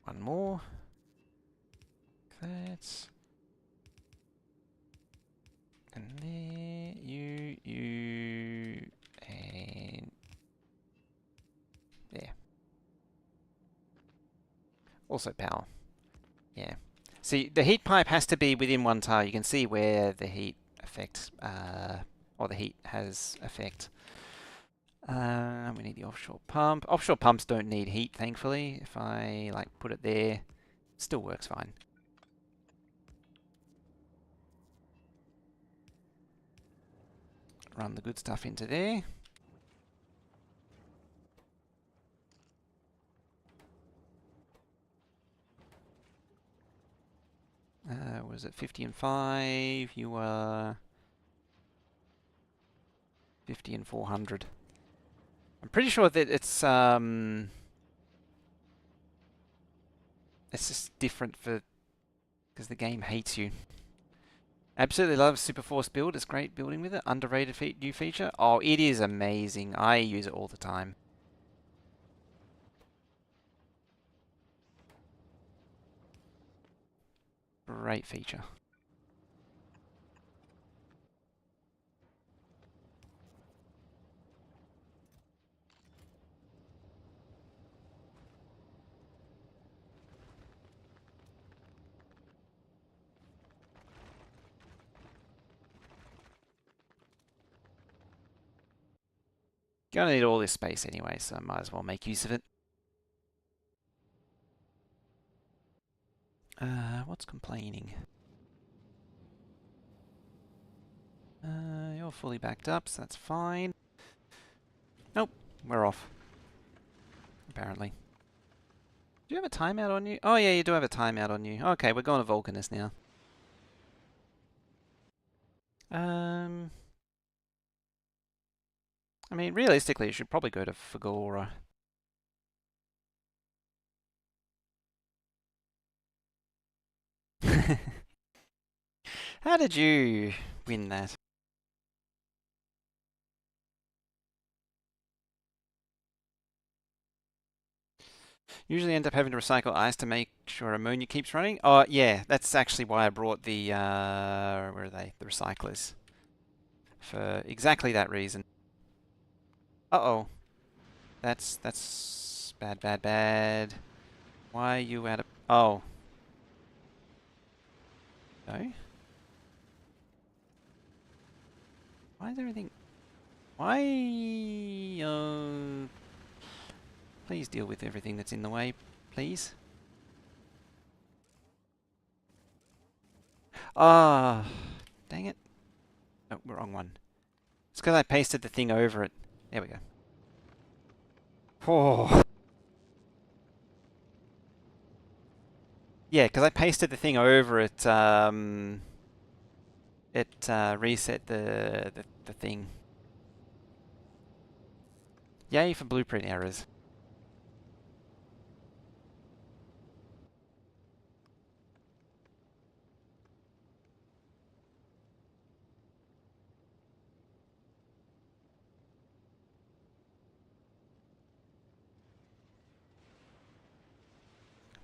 One more. That's... And there, you, and there. Also power. Yeah. See, the heat pipe has to be within one tile. You can see where the heat affects, or the heat has effect. We need the offshore pump. Offshore pumps don't need heat, thankfully. If I like put it there, it still works fine. Run the good stuff into there. Was it 50 and 5? You were 50 and 400. I'm pretty sure that it's just different for because the game hates you. Absolutely love Superforce build. It's great building with it. Underrated new feature. Oh, it is amazing. I use it all the time. Great feature. Gonna need all this space anyway, so I might as well make use of it. What's complaining? You're fully backed up, so that's fine. Nope, we're off. Apparently. Do you have a timeout on you? Oh yeah, you do have a timeout on you. Okay, we're going to Vulcanus now. I mean, realistically, you should probably go to Fagora. How did you win that? Usually end up having to recycle ice to make sure ammonia keeps running. Oh, yeah, that's actually why I brought the, where are they? The recyclers. For exactly that reason. Uh-oh. That's bad, bad, bad. Why are you out of... Oh. No? Why is everything... Why... Please deal with everything that's in the way, please. Ah, dang it. Oh, wrong one. It's because I pasted the thing over it. There we go. Oh. Yeah, because I pasted the thing over it. It reset the thing. Yay for blueprint errors.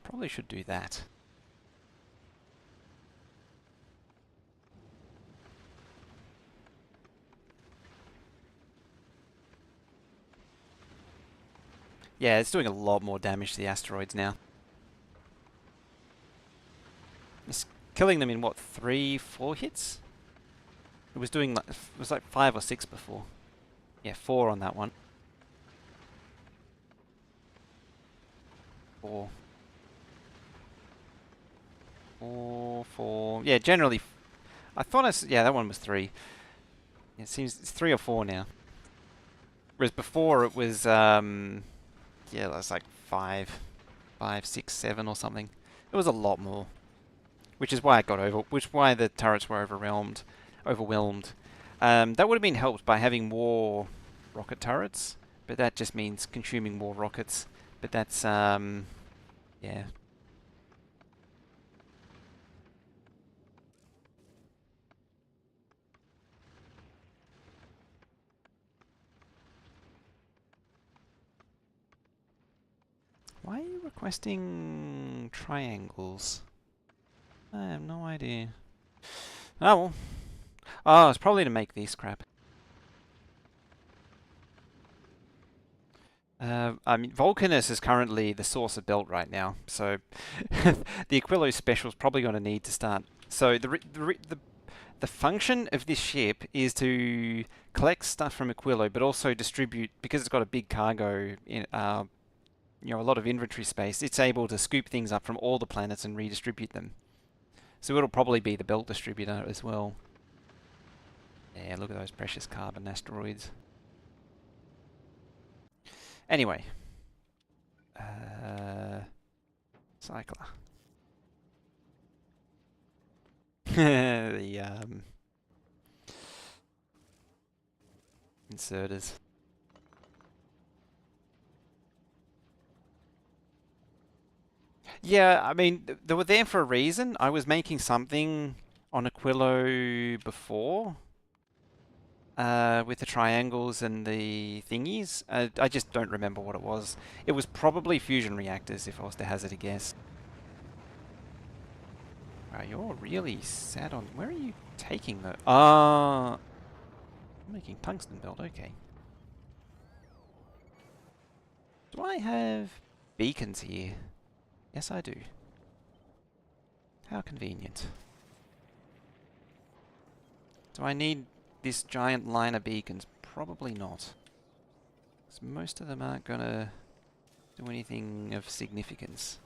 Probably should do that. Yeah, it's doing a lot more damage to the asteroids now. It's killing them in what, 3, 4 hits? It was doing like, it was like 5 or 6 before. Yeah, 4 on that one. 4. 4, 4. Yeah, generally. I thought yeah, that one was 3. It seems it's 3 or 4 now. Whereas before it was, yeah, it was like 5, 5, 6, 7 or something. It was a lot more. Which is why it got why the turrets were overwhelmed. That would have been helped by having more rocket turrets, but that just means consuming more rockets. But that's, yeah. Why are you Requesting triangles. I have no idea. Oh well. Oh, it's probably to make this crap. I mean, Vulcanus is currently the source of belt right now, so the Aquilo special is probably going to need to start. So the function of this ship is to collect stuff from Aquilo, but also distribute, because it's got a big cargo, in, you know, a lot of inventory space. It's able to scoop things up from all the planets and redistribute them. So it'll probably be the belt distributor as well. Yeah, look at those precious carbon asteroids. Anyway, cycler. The inserters. Yeah, I mean, they were there for a reason. I was making something on Aquilo before, with the triangles and the thingies. I just don't remember what it was. It was probably fusion reactors, if I was to hazard a guess. Wow, you're really sad on... Where are you taking the... I'm making tungsten belt, okay. Do I have beacons here? Yes, I do. How convenient. Do I need this giant line of beacons? Probably not. Because most of them aren't going to do anything of significance.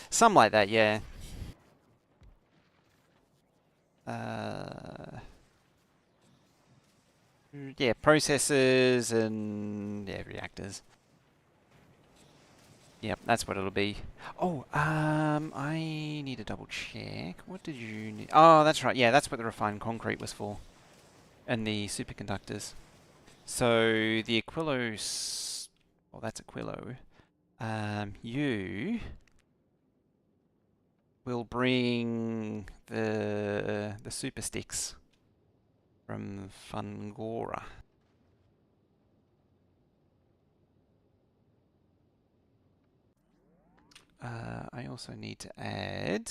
Something like that, yeah. Yeah, processors and yeah, reactors. Yep, that's what it'll be. Oh, I need to double check. What did you need? Oh, that's right. Yeah, that's what the refined concrete was for, and the superconductors. So the Aquilo, well, that's Aquilo. You will bring the super sticks from Fungora. I also need to add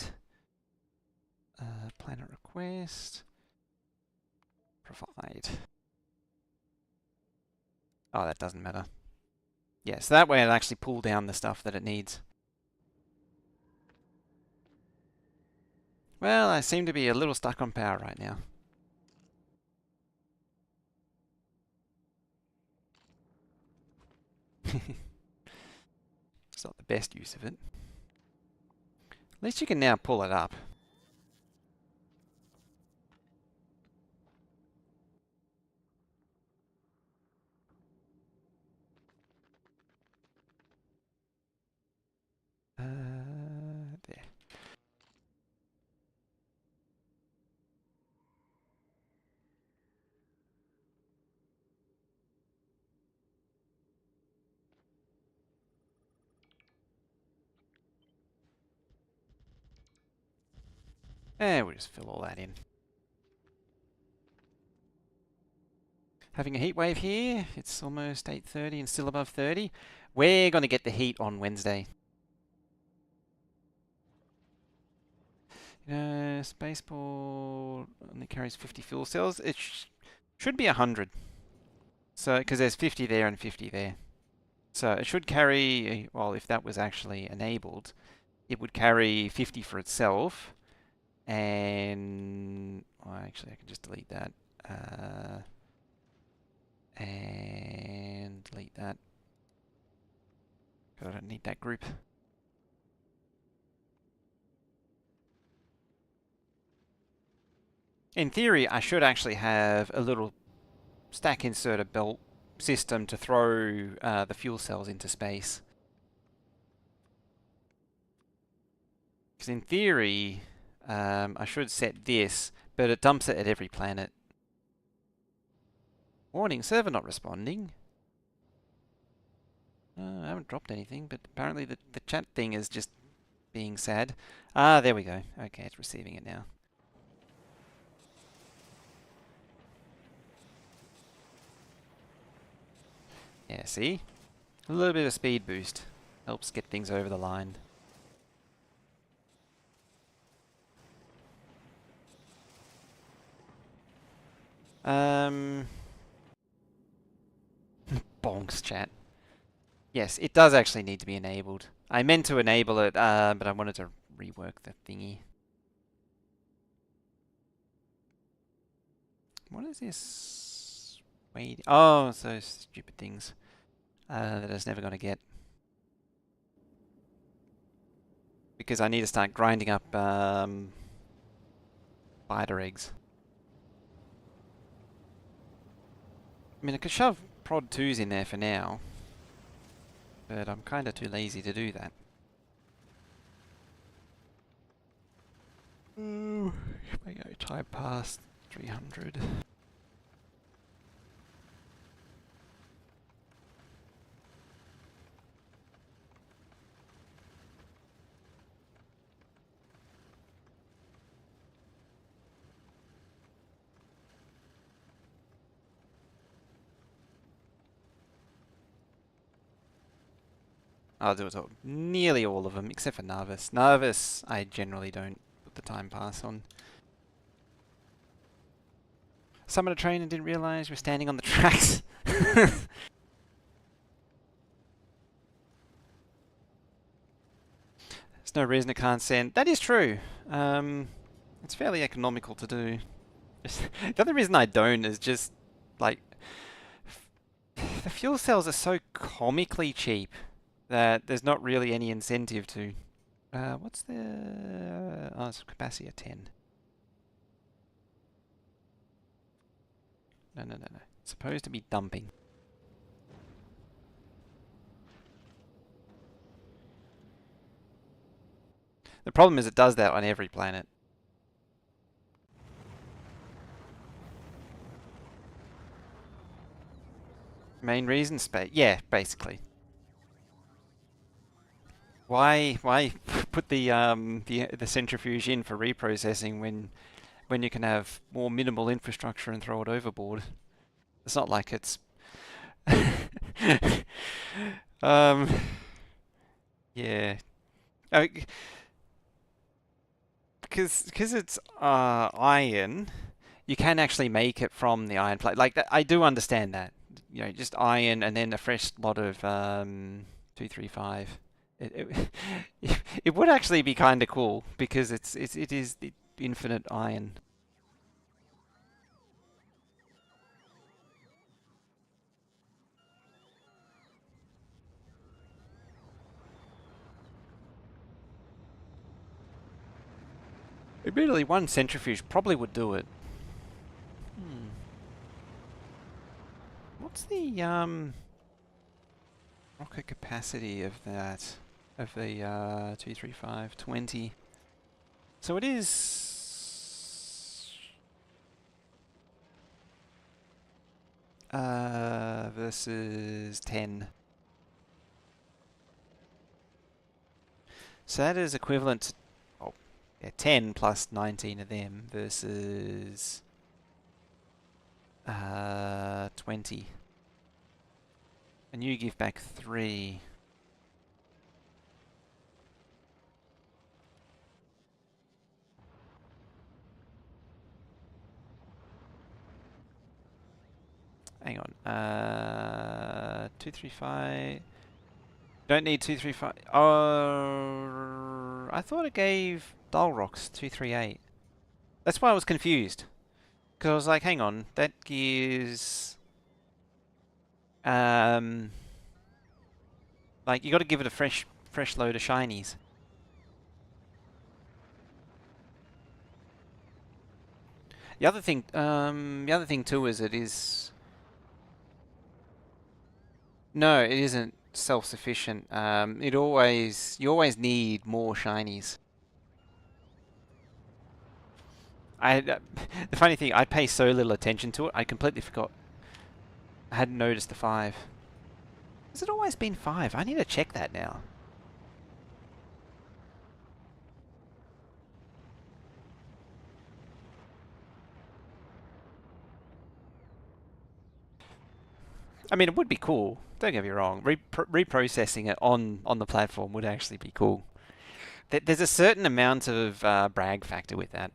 planet request, provide. Oh, that doesn't matter. Yeah, so that way it'll actually pull down the stuff that it needs. Well, I seem to be a little stuck on power right now. It's not the best use of it. At least you can now pull it up. There. And we'll just fill all that in. Having a heat wave here. It's almost 8:30 and still above 30. We're going to get the heat on Wednesday. Spaceport only carries 50 fuel cells. It should be 100. So, because there's 50 there and 50 there. So it should carry, well, if that was actually enabled, it would carry 50 for itself. And, well, actually, I can just delete that. And delete that. Because I don't need that group. In theory, I should actually have a little stack inserter belt system to throw the fuel cells into space. Because in theory, I should set this, but it dumps it at every planet. Warning, server not responding. I haven't dropped anything, but apparently the chat thing is just being sad. Ah, there we go. Okay, it's receiving it now. Yeah, see? A little bit of speed boost helps get things over the line. Bonks chat. Yes, it does actually need to be enabled. I meant to enable it, but I wanted to rework the thingy. What is this? Wait. Oh, it's those stupid things that I was never going to get. Because I need to start grinding up spider eggs. I mean, I could shove prod 2s in there for now, but I'm kind of too lazy to do that. Ooh, if I go time past 300. I'll do it all. Nearly all of them, except for Narvis. Narvis, I generally don't put the time pass on. Summoned a train and didn't realise we're standing on the tracks. There's no reason I can't send. That is true. It's fairly economical to do. The other reason I don't is just, like, the fuel cells are so comically cheap that there's not really any incentive to. What's the... Oh, it's capacity of 10. No. It's supposed to be dumping. The problem is it does that on every planet. Main reason? Space. Yeah, basically. Why put the centrifuge in for reprocessing when you can have more minimal infrastructure and throw it overboard? It's not like it's yeah. Because it's iron, you can actually make it from the iron plate. Like that, I do understand that. You know, just iron and then a fresh lot of 235. It would actually be kind of cool because it is the infinite iron. Admittedly, one centrifuge probably would do it. What's the rocket capacity of that? Of the 235 20? So it is versus 10. So that is equivalent to 10 plus 19 of them versus 20. And you give back 3. Hang on. 235. Don't need 235. Oh, I thought it gave Dull Rocks 238. That's why I was confused. Because I was like, hang on, that gives... like, you got to give it a fresh load of shinies. The other thing too is it is... No, it isn't self-sufficient. You always need more shinies. The funny thing, I pay so little attention to it, I completely forgot. I hadn't noticed the 5. Has it always been 5? I need to check that now. I mean, it would be cool. Don't get me wrong. Reprocessing it on the platform would actually be cool. There's a certain amount of brag factor with that.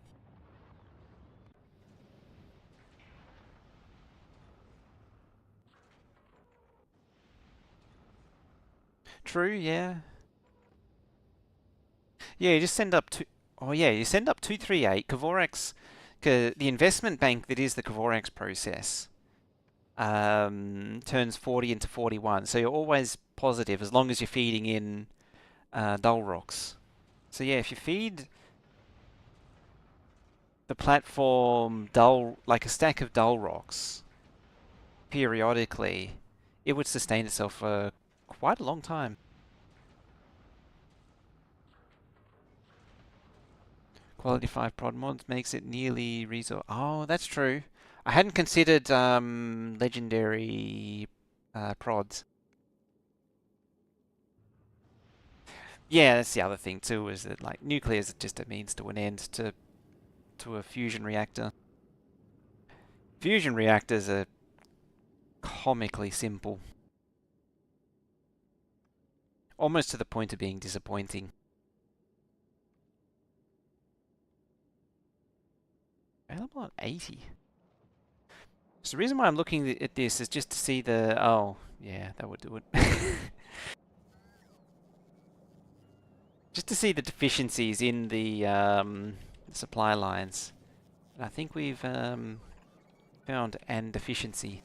True, yeah. Yeah, you just send up to... Oh yeah, you send up 238, Kavorax... The investment bank that is the Kavorax process turns 40 into 41. So you're always positive as long as you're feeding in dull rocks. So yeah, if you feed the platform like a stack of dull rocks periodically, it would sustain itself for quite a long time. Quality 5 prod mods makes it nearly resource. Oh, that's true. I hadn't considered legendary prods. Yeah, that's the other thing too, is that like nuclear is just a means to an end to a fusion reactor. Fusion reactors are comically simple. Almost to the point of being disappointing. Available on 80. So the reason why I'm looking at this is just to see the... Oh, yeah, that would do it. Just to see the deficiencies in the supply lines. And I think we've found an deficiency.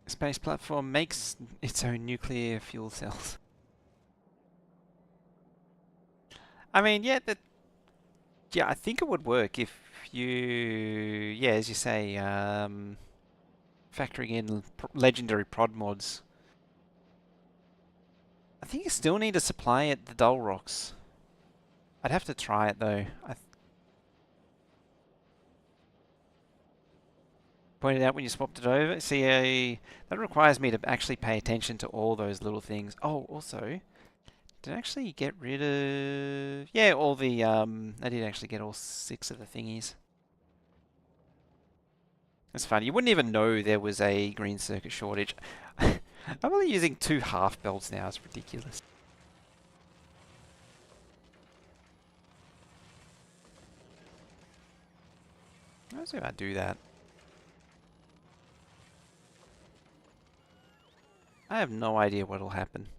Space platform makes its own nuclear fuel cells. I mean, yeah, I think it would work if you, yeah, as you say, factoring in legendary prod mods. I think you still need to supply it the dull rocks. I'd have to try it though. I pointed out when you swapped it over. See, that requires me to actually pay attention to all those little things. Oh, also, did I actually get rid of... Yeah, all the... I did actually get all 6 of the thingies. It's funny. You wouldn't even know there was a green circuit shortage. I'm only using 2 half belts now. It's ridiculous. Let's see if I do that. I have no idea what'll happen.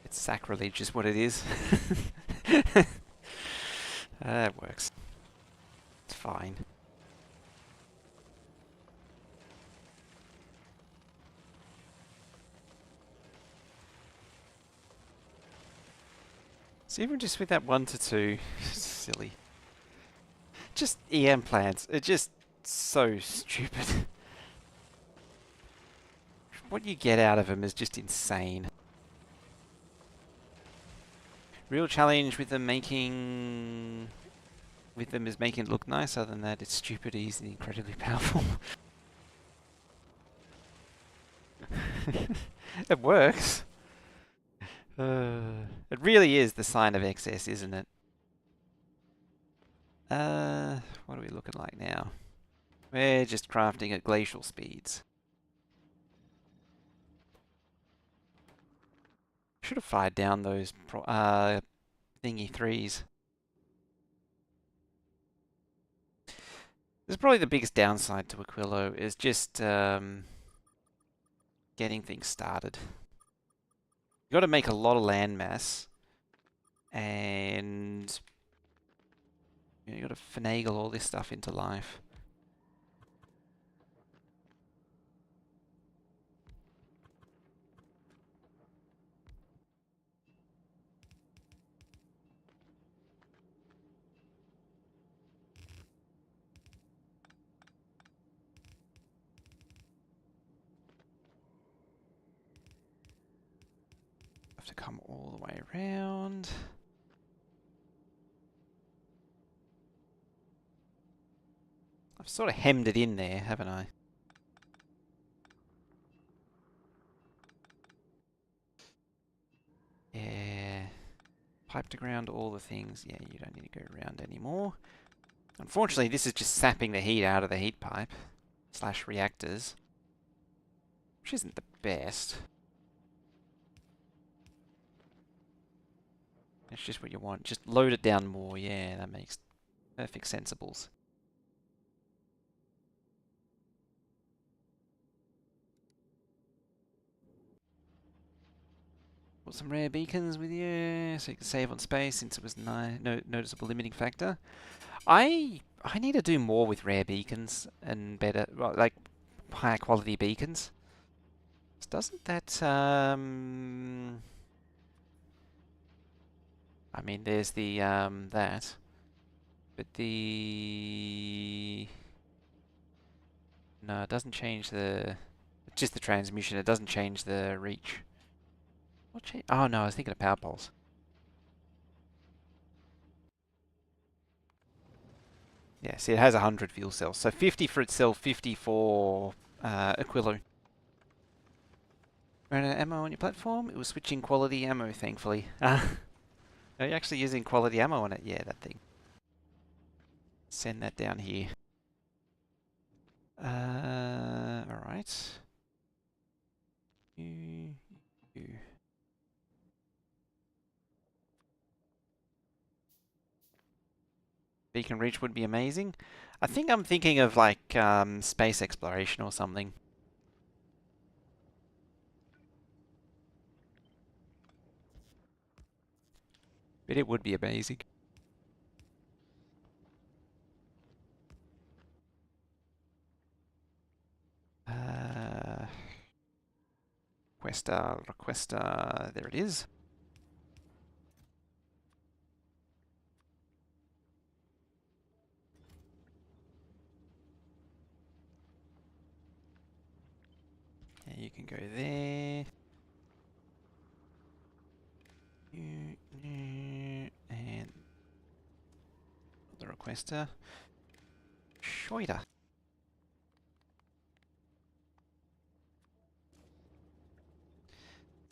It's sacrilege is what it is. That works. It's fine. So even just with that 1 to 2, silly. Just EM plants are just so stupid. What you get out of them is just insane. Real challenge with them making... With them is making it look nice. Other than that, it's stupid, easy, incredibly powerful. It works. It really is the sign of excess, isn't it? What are we looking like now? We're just crafting at glacial speeds. Should have fired down those thingy 3s. This is probably the biggest downside to Aquilo, is just getting things started. You've got to make a lot of land mass, and You got to finagle all this stuff into life. Have to come all the way around. I've sort of hemmed it in there, haven't I? Yeah. Pipe to ground, all the things. Yeah, you don't need to go around anymore. Unfortunately, this is just sapping the heat out of the heat pipe / reactors, which isn't the best. It's just what you want. Just load it down more. Yeah, that makes perfect sensibles. Put some rare beacons with you so you can save on space since it was no noticeable limiting factor. I need to do more with rare beacons and better, well, like higher quality beacons. Doesn't that I mean, there's the that, but the no, it doesn't change the. It's just the transmission. It doesn't change the reach. What change? Oh no, I was thinking of power poles. Yeah, see, it has 100 fuel cells, so 50 for itself, 50 for Aquilo. Ran out of ammo on your platform. It was switching quality ammo, thankfully. Are you actually using quality ammo on it? Yeah, that thing. Send that down here. Alright. You. Beacon reach would be amazing. I think I'm thinking of like space exploration or something. But it would be amazing. Requester, there it is. Yeah, you can go there. And the requester. Shoida.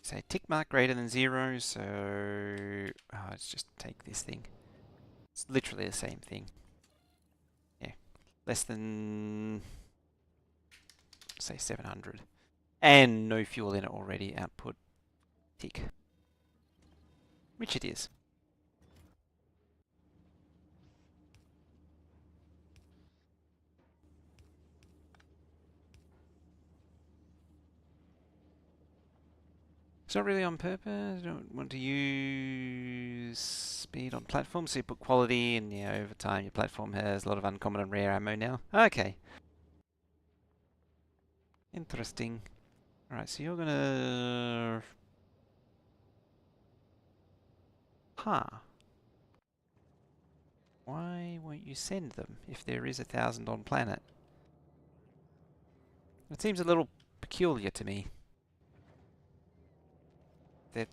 Say tick mark greater than 0, so let's just take this thing. It's literally the same thing. Yeah, less than say 700, and no fuel in it already. Output tick, which it is. It's not really on purpose. I don't want to use speed on platform, so you put quality, and yeah, over time your platform has a lot of uncommon and rare ammo now. Okay. Interesting. Alright, so you're gonna... Huh. Why won't you send them if there is 1,000 on planet? It seems a little peculiar to me. They're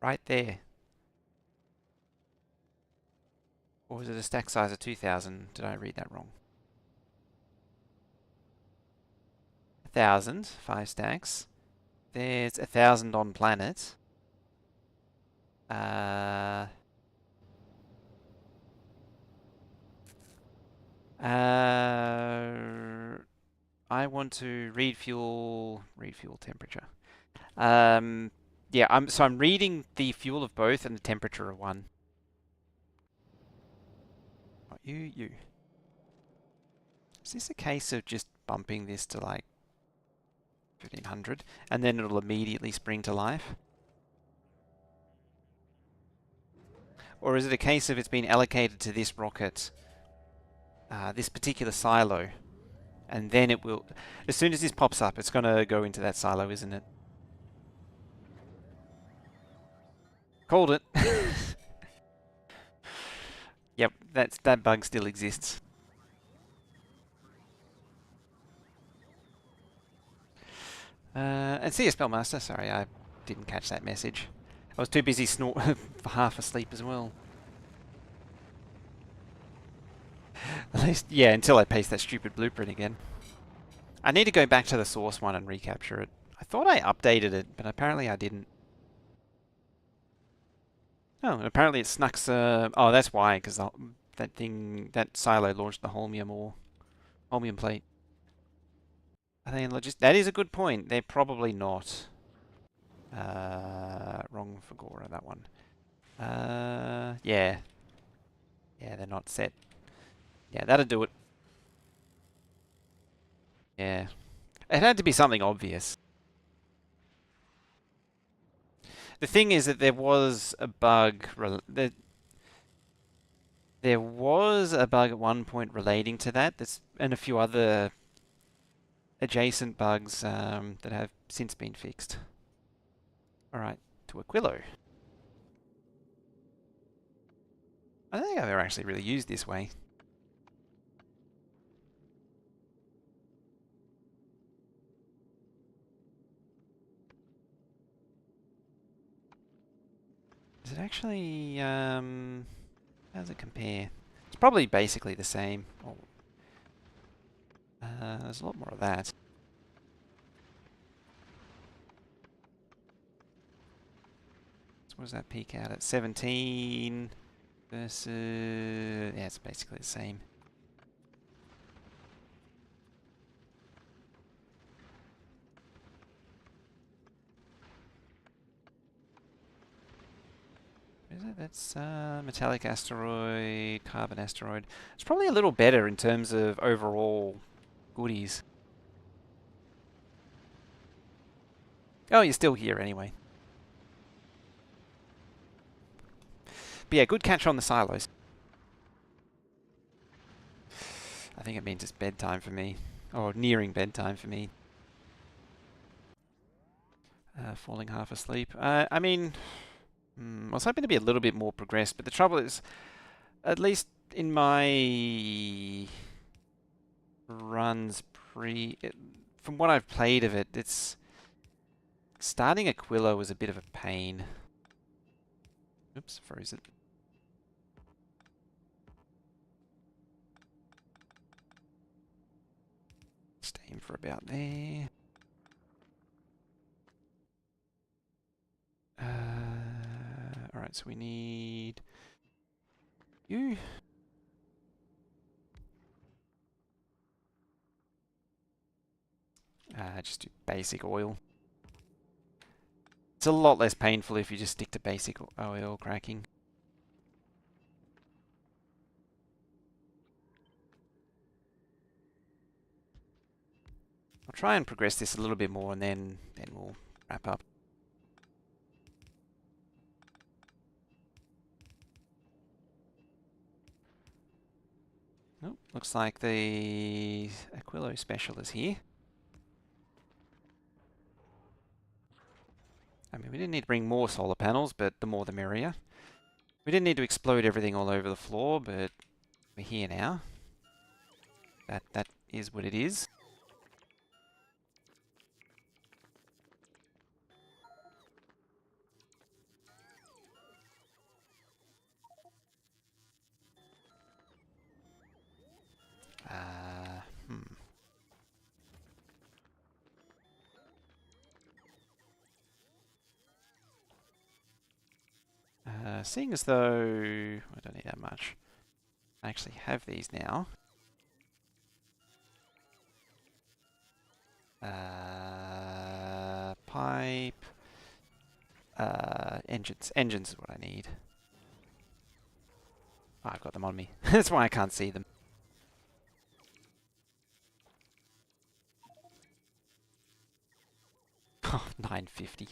right there. Or was it a stack size of 2,000? Did I read that wrong? 1,000, 5 stacks. There's 1,000 on planet. Uh, I want to read fuel temperature. Yeah, I'm reading the fuel of both and the temperature of one. Oh, you. Is this a case of just bumping this to like 1,500 and then it'll immediately spring to life? Or is it a case of it's been allocated to this rocket, this particular silo, and then it will, as soon as this pops up, it's going to go into that silo, isn't it? Called it. Yep, that bug still exists. And see you, Spellmaster. Sorry, I didn't catch that message. I was too busy half asleep as well. At least, yeah, until I paste that stupid blueprint again. I need to go back to the source one and recapture it. I thought I updated it, but apparently I didn't. Oh, and apparently it snuck. Oh, that's why, because that silo launched the holmium plate. Are they in that is a good point. They're probably not. Wrong for Gora, that one. Yeah. Yeah, they're not set. Yeah, that'll do it. Yeah. It had to be something obvious. The thing is that there was a bug. There was a bug at one point relating to that. And a few other adjacent bugs that have since been fixed. Alright, to Aquilo. I don't think I've ever actually really used this way. Is it actually, how does it compare? It's probably basically the same. Oh, there's a lot more of that. So what does that peak out at? 17 versus, yeah, it's basically the same. Is it? That's metallic asteroid, carbon asteroid. It's probably a little better in terms of overall goodies. Oh, you're still here anyway. But yeah, good catch on the silos. I think it means it's bedtime for me. Or nearing bedtime for me. Falling half asleep. I mean, I was hoping to be a little bit more progressed, but the trouble is, at least in my runs from what I've played of it, it's starting Aquilo was a bit of a pain. Oops, froze it. Just aim for about there. Alright, so we need you. Just do basic oil. It's a lot less painful if you just stick to basic oil cracking. I'll try and progress this a little bit more and then we'll wrap up. Oh, looks like the Aquilo special is here. I mean, we didn't need to bring more solar panels, but the more the merrier. We didn't need to explode everything all over the floor, but we're here now. That is what it is. Seeing as though I don't need that much, I actually have these now. Pipe. Engines. Engines is what I need. Oh, I've got them on me. That's why I can't see them. Oh, 950.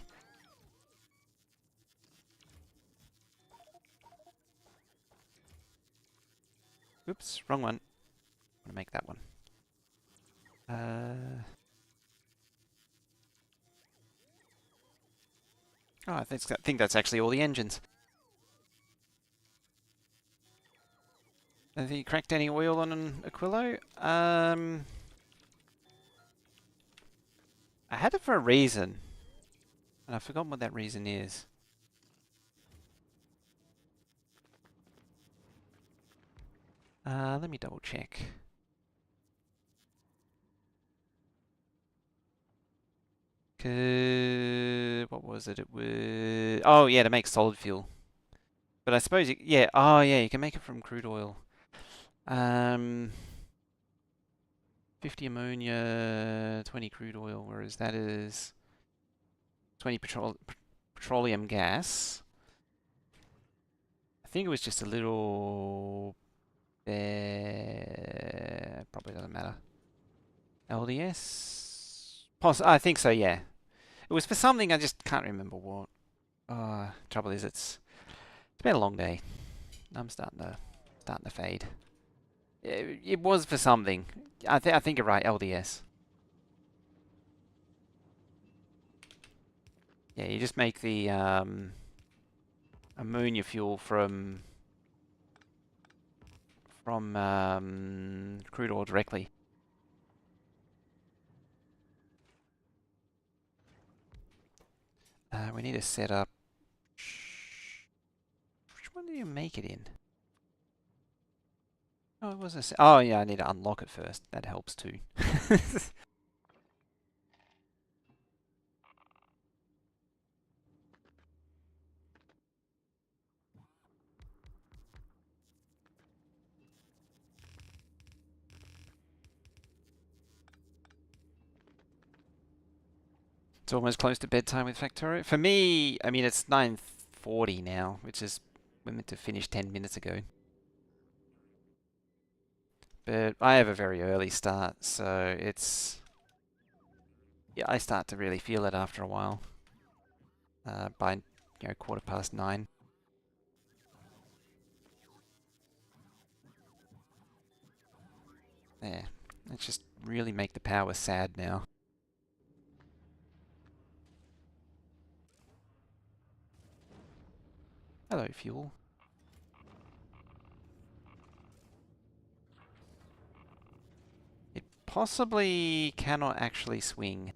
Oops, wrong one. I'm gonna make that one. Oh, I think that's actually all the engines. Have you cracked any oil on an Aquilo? I had it for a reason, and I've forgotten what that reason is. Let me double check. What was it? It was... Oh, yeah, to make solid fuel. But I suppose, yeah, oh, yeah, you can make it from crude oil. 50 ammonia, 20 crude oil, whereas that is 20 petroleum gas. I think it was just a little... probably doesn't matter. LDS? I think so, yeah. It was for something, I just can't remember what. Trouble is, it's been a long day. I'm starting to fade. It was for something. I think you're right, LDS. Yeah, you just make the ammonia fuel from crude oil directly. We need to set up... Which one do you make it in? Oh, it was a... Oh, yeah, I need to unlock it first. That helps too. It's almost close to bedtime with Factorio. For me, I mean, it's 9:40 now, which is... We're meant to finish 10 minutes ago. But I have a very early start, so it's... Yeah, I start to really feel it after a while. By, 9:15. There. Let's just really make the power sad now. Hello, fuel. It possibly cannot actually swing.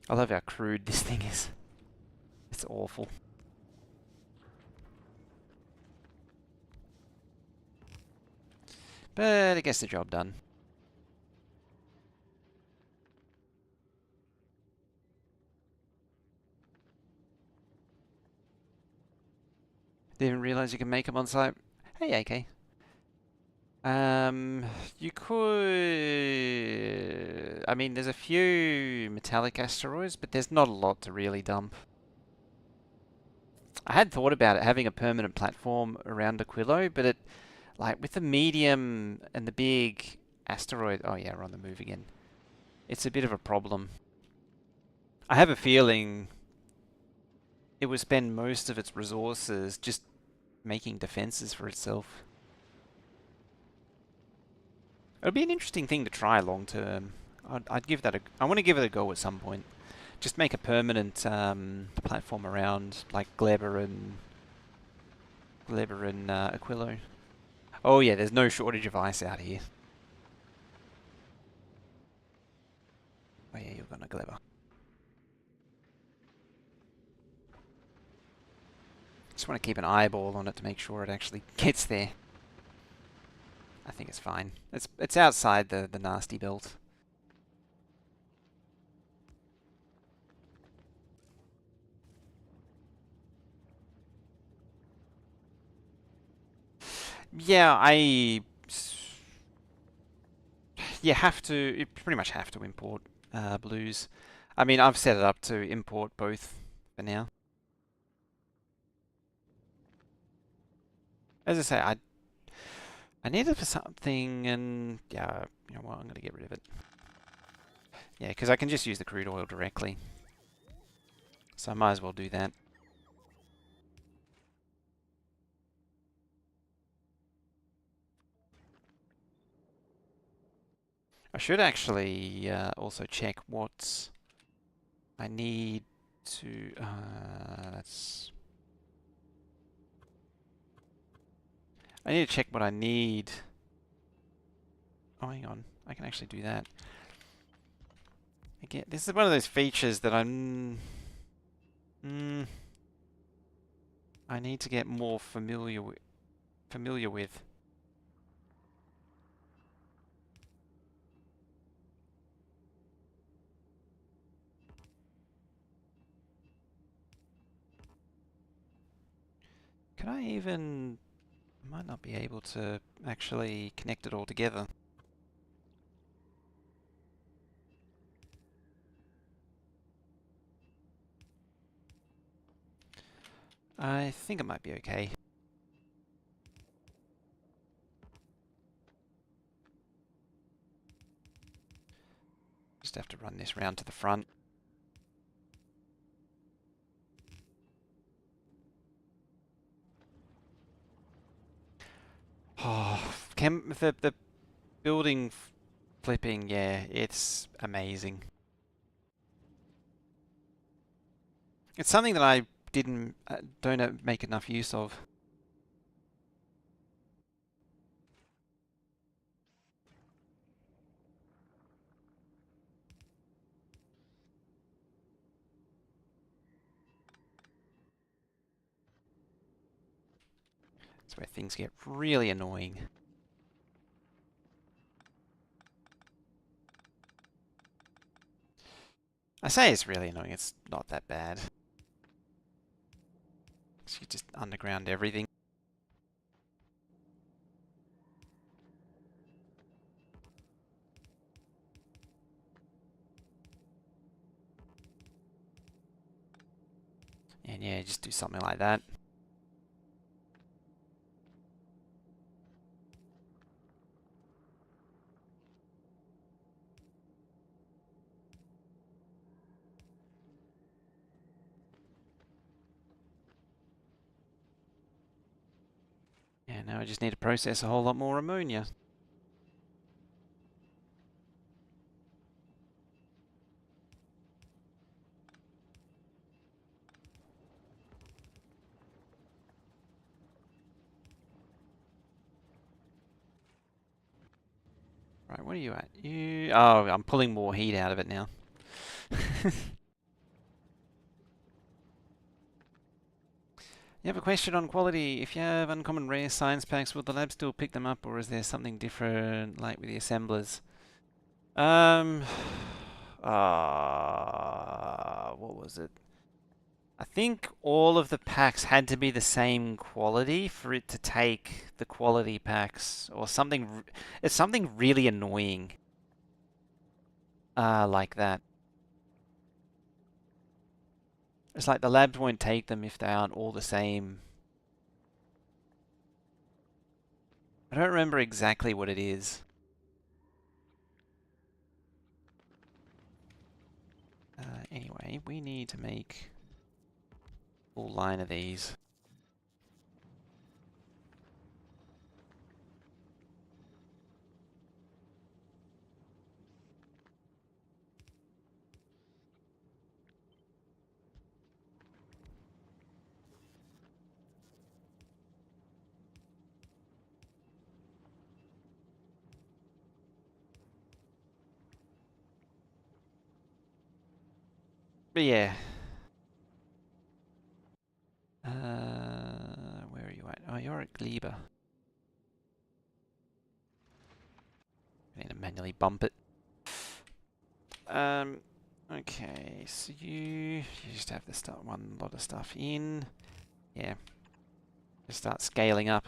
I love how crude this thing is. It's awful. But it gets the job done. Didn't realize you can make them on site. Hey, AK. You could... I mean, there's a few metallic asteroids, but there's not a lot to really dump. I had thought about it, having a permanent platform around Aquilo, but it... Like, with the medium and the big asteroid... Oh yeah, we're on the move again. It's a bit of a problem. I have a feeling it would spend most of its resources just making defenses for itself. It'll be an interesting thing to try long term. I'd give that I want to give it a go at some point. Just make a permanent platform around like Gleber and Aquilo. Oh yeah, there's no shortage of ice out here. Oh yeah, you're gonna Gleber. Just want to keep an eyeball on it to make sure it actually gets there. I think it's fine. It's outside the nasty belt. Yeah, you pretty much have to import blues. I mean, I've set it up to import both for now. As I say, I need it for something, and yeah, you know what, I'm going to get rid of it. Yeah, because I can just use the crude oil directly. So I might as well do that. I should actually also check what I need to... that's... I need to check what I need. Oh, hang on. I can actually do that. Again, this is one of those features that I need to get more familiar with. Can I even... I might not be able to actually connect it all together. I think it might be okay. Just have to run this round to the front. Oh, the building flipping, yeah, it's amazing. It's something that I don't make enough use of. That's where things get really annoying. I say it's really annoying, it's not that bad. You just underground everything. And yeah, just do something like that. Yeah, now I just need to process a whole lot more ammonia. Right, what are you at? Oh, I'm pulling more heat out of it now. You have a question on quality. If you have uncommon rare science packs, will the lab still pick them up, or is there something different, like with the assemblers? Um, what was it? I think all of the packs had to be the same quality for it to take the quality packs, or something. It's something really annoying, like that. It's like the labs won't take them if they aren't all the same. I don't remember exactly what it is. Anyway, we need to make a full line of these. But yeah. Where are you at? Oh, you're at Gleba. I need to manually bump it. Okay, so you just have to start one lot of stuff in. Yeah. Just start scaling up.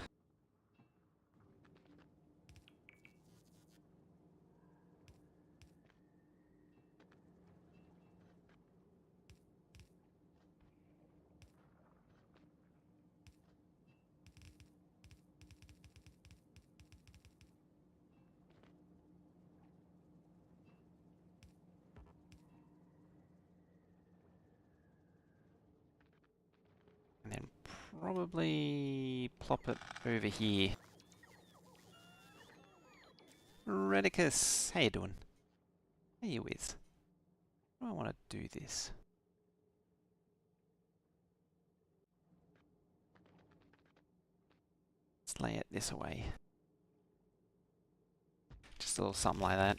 probably plop it over here. Redicus, how you doing? How you with? I want to do this. Let's lay it this way. Just a little something like that.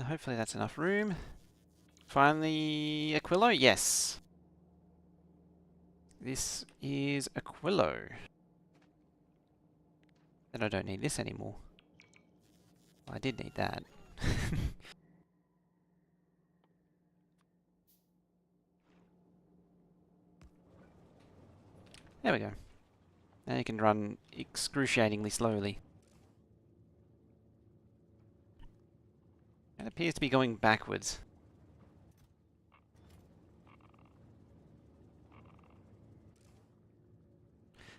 Hopefully that's enough room. Finally, Aquillo, yes. This is Aquillo. Then I don't need this anymore. Well, I did need that. There we go. Now you can run excruciatingly slowly. It appears to be going backwards.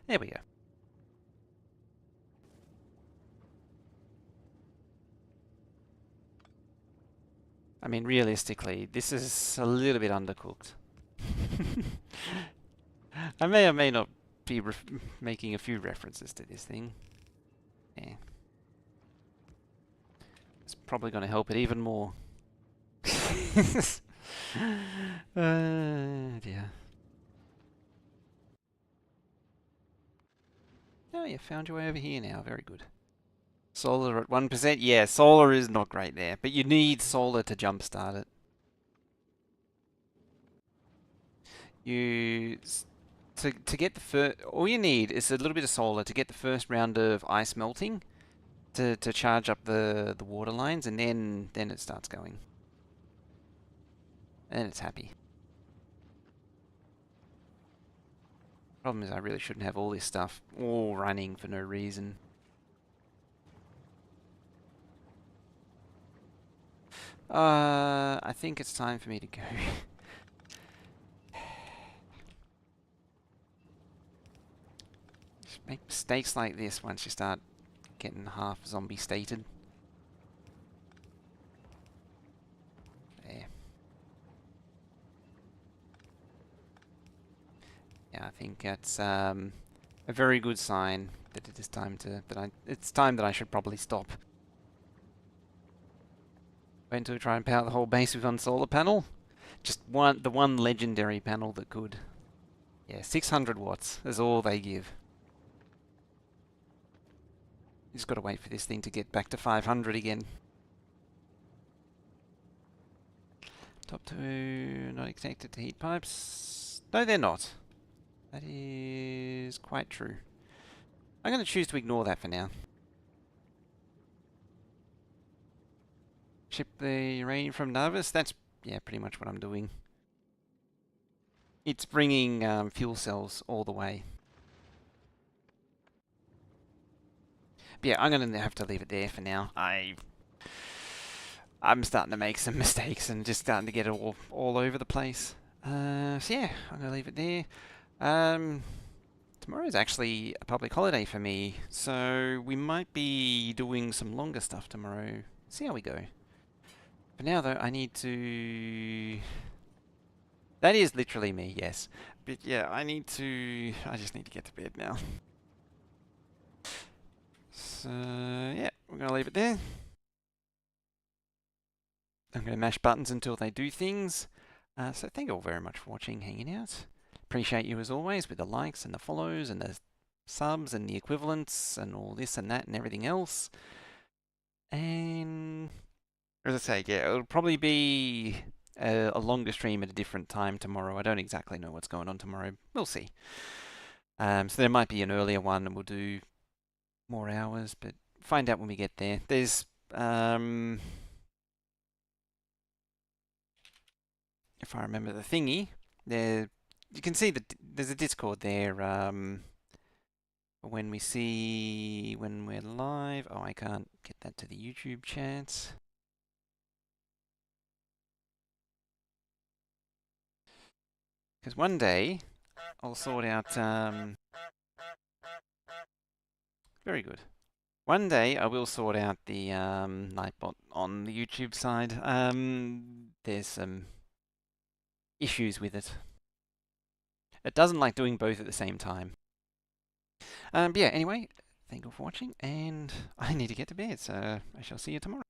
There we go. I mean, realistically, this is a little bit undercooked. I may or may not be making a few references to this thing. Yeah. It's probably going to help it even more. Dear. Oh, you found your way over here now. Very good. Solar at 1%. Yeah, solar is not great there, but you need solar to jumpstart it. To get the first, all you need is a little bit of solar to get the first round of ice melting to charge up the water lines, and then it starts going. And it's happy. Problem is I really shouldn't have all this stuff all running for no reason. I think it's time for me to go. Just make mistakes like this once you start getting half zombie stated. There. Yeah, I think that's a very good sign that it is time to it's time that I should probably stop. Wait until we try and power the whole base with one solar panel. Just the one legendary panel that could. Yeah, 600 watts is all they give. You just got to wait for this thing to get back to 500 again. Top 2 not connected to heat pipes. No, they're not. That is quite true. I'm going to choose to ignore that for now. Ship the uranium from Narvis. That's, yeah, pretty much what I'm doing. It's bringing fuel cells all the way. But yeah, I'm going to have to leave it there for now. I'm starting to make some mistakes and just starting to get it all over the place. So yeah, I'm going to leave it there. Tomorrow is actually a public holiday for me, so we might be doing some longer stuff tomorrow. See how we go. For now, though, I need to... That is literally me, yes. But yeah, I just need to get to bed now. So, yeah, we're going to leave it there. I'm going to mash buttons until they do things. So thank you all very much for watching, hanging out. Appreciate you as always with the likes and the follows and the subs and the equivalents and all this and that and everything else. And as I say, yeah, it'll probably be a longer stream at a different time tomorrow. I don't exactly know what's going on tomorrow. We'll see. So there might be an earlier one and we'll do more hours, but find out when we get there. There's if I remember the thingy, there you can see that there's a Discord there. When we're live. Oh, I can't get that to the YouTube chat. Because one day I'll sort out. Very good. One day I will sort out the Nightbot on the YouTube side. There's some issues with it. It doesn't like doing both at the same time. But yeah, anyway, thank you for watching, and I need to get to bed, so I shall see you tomorrow.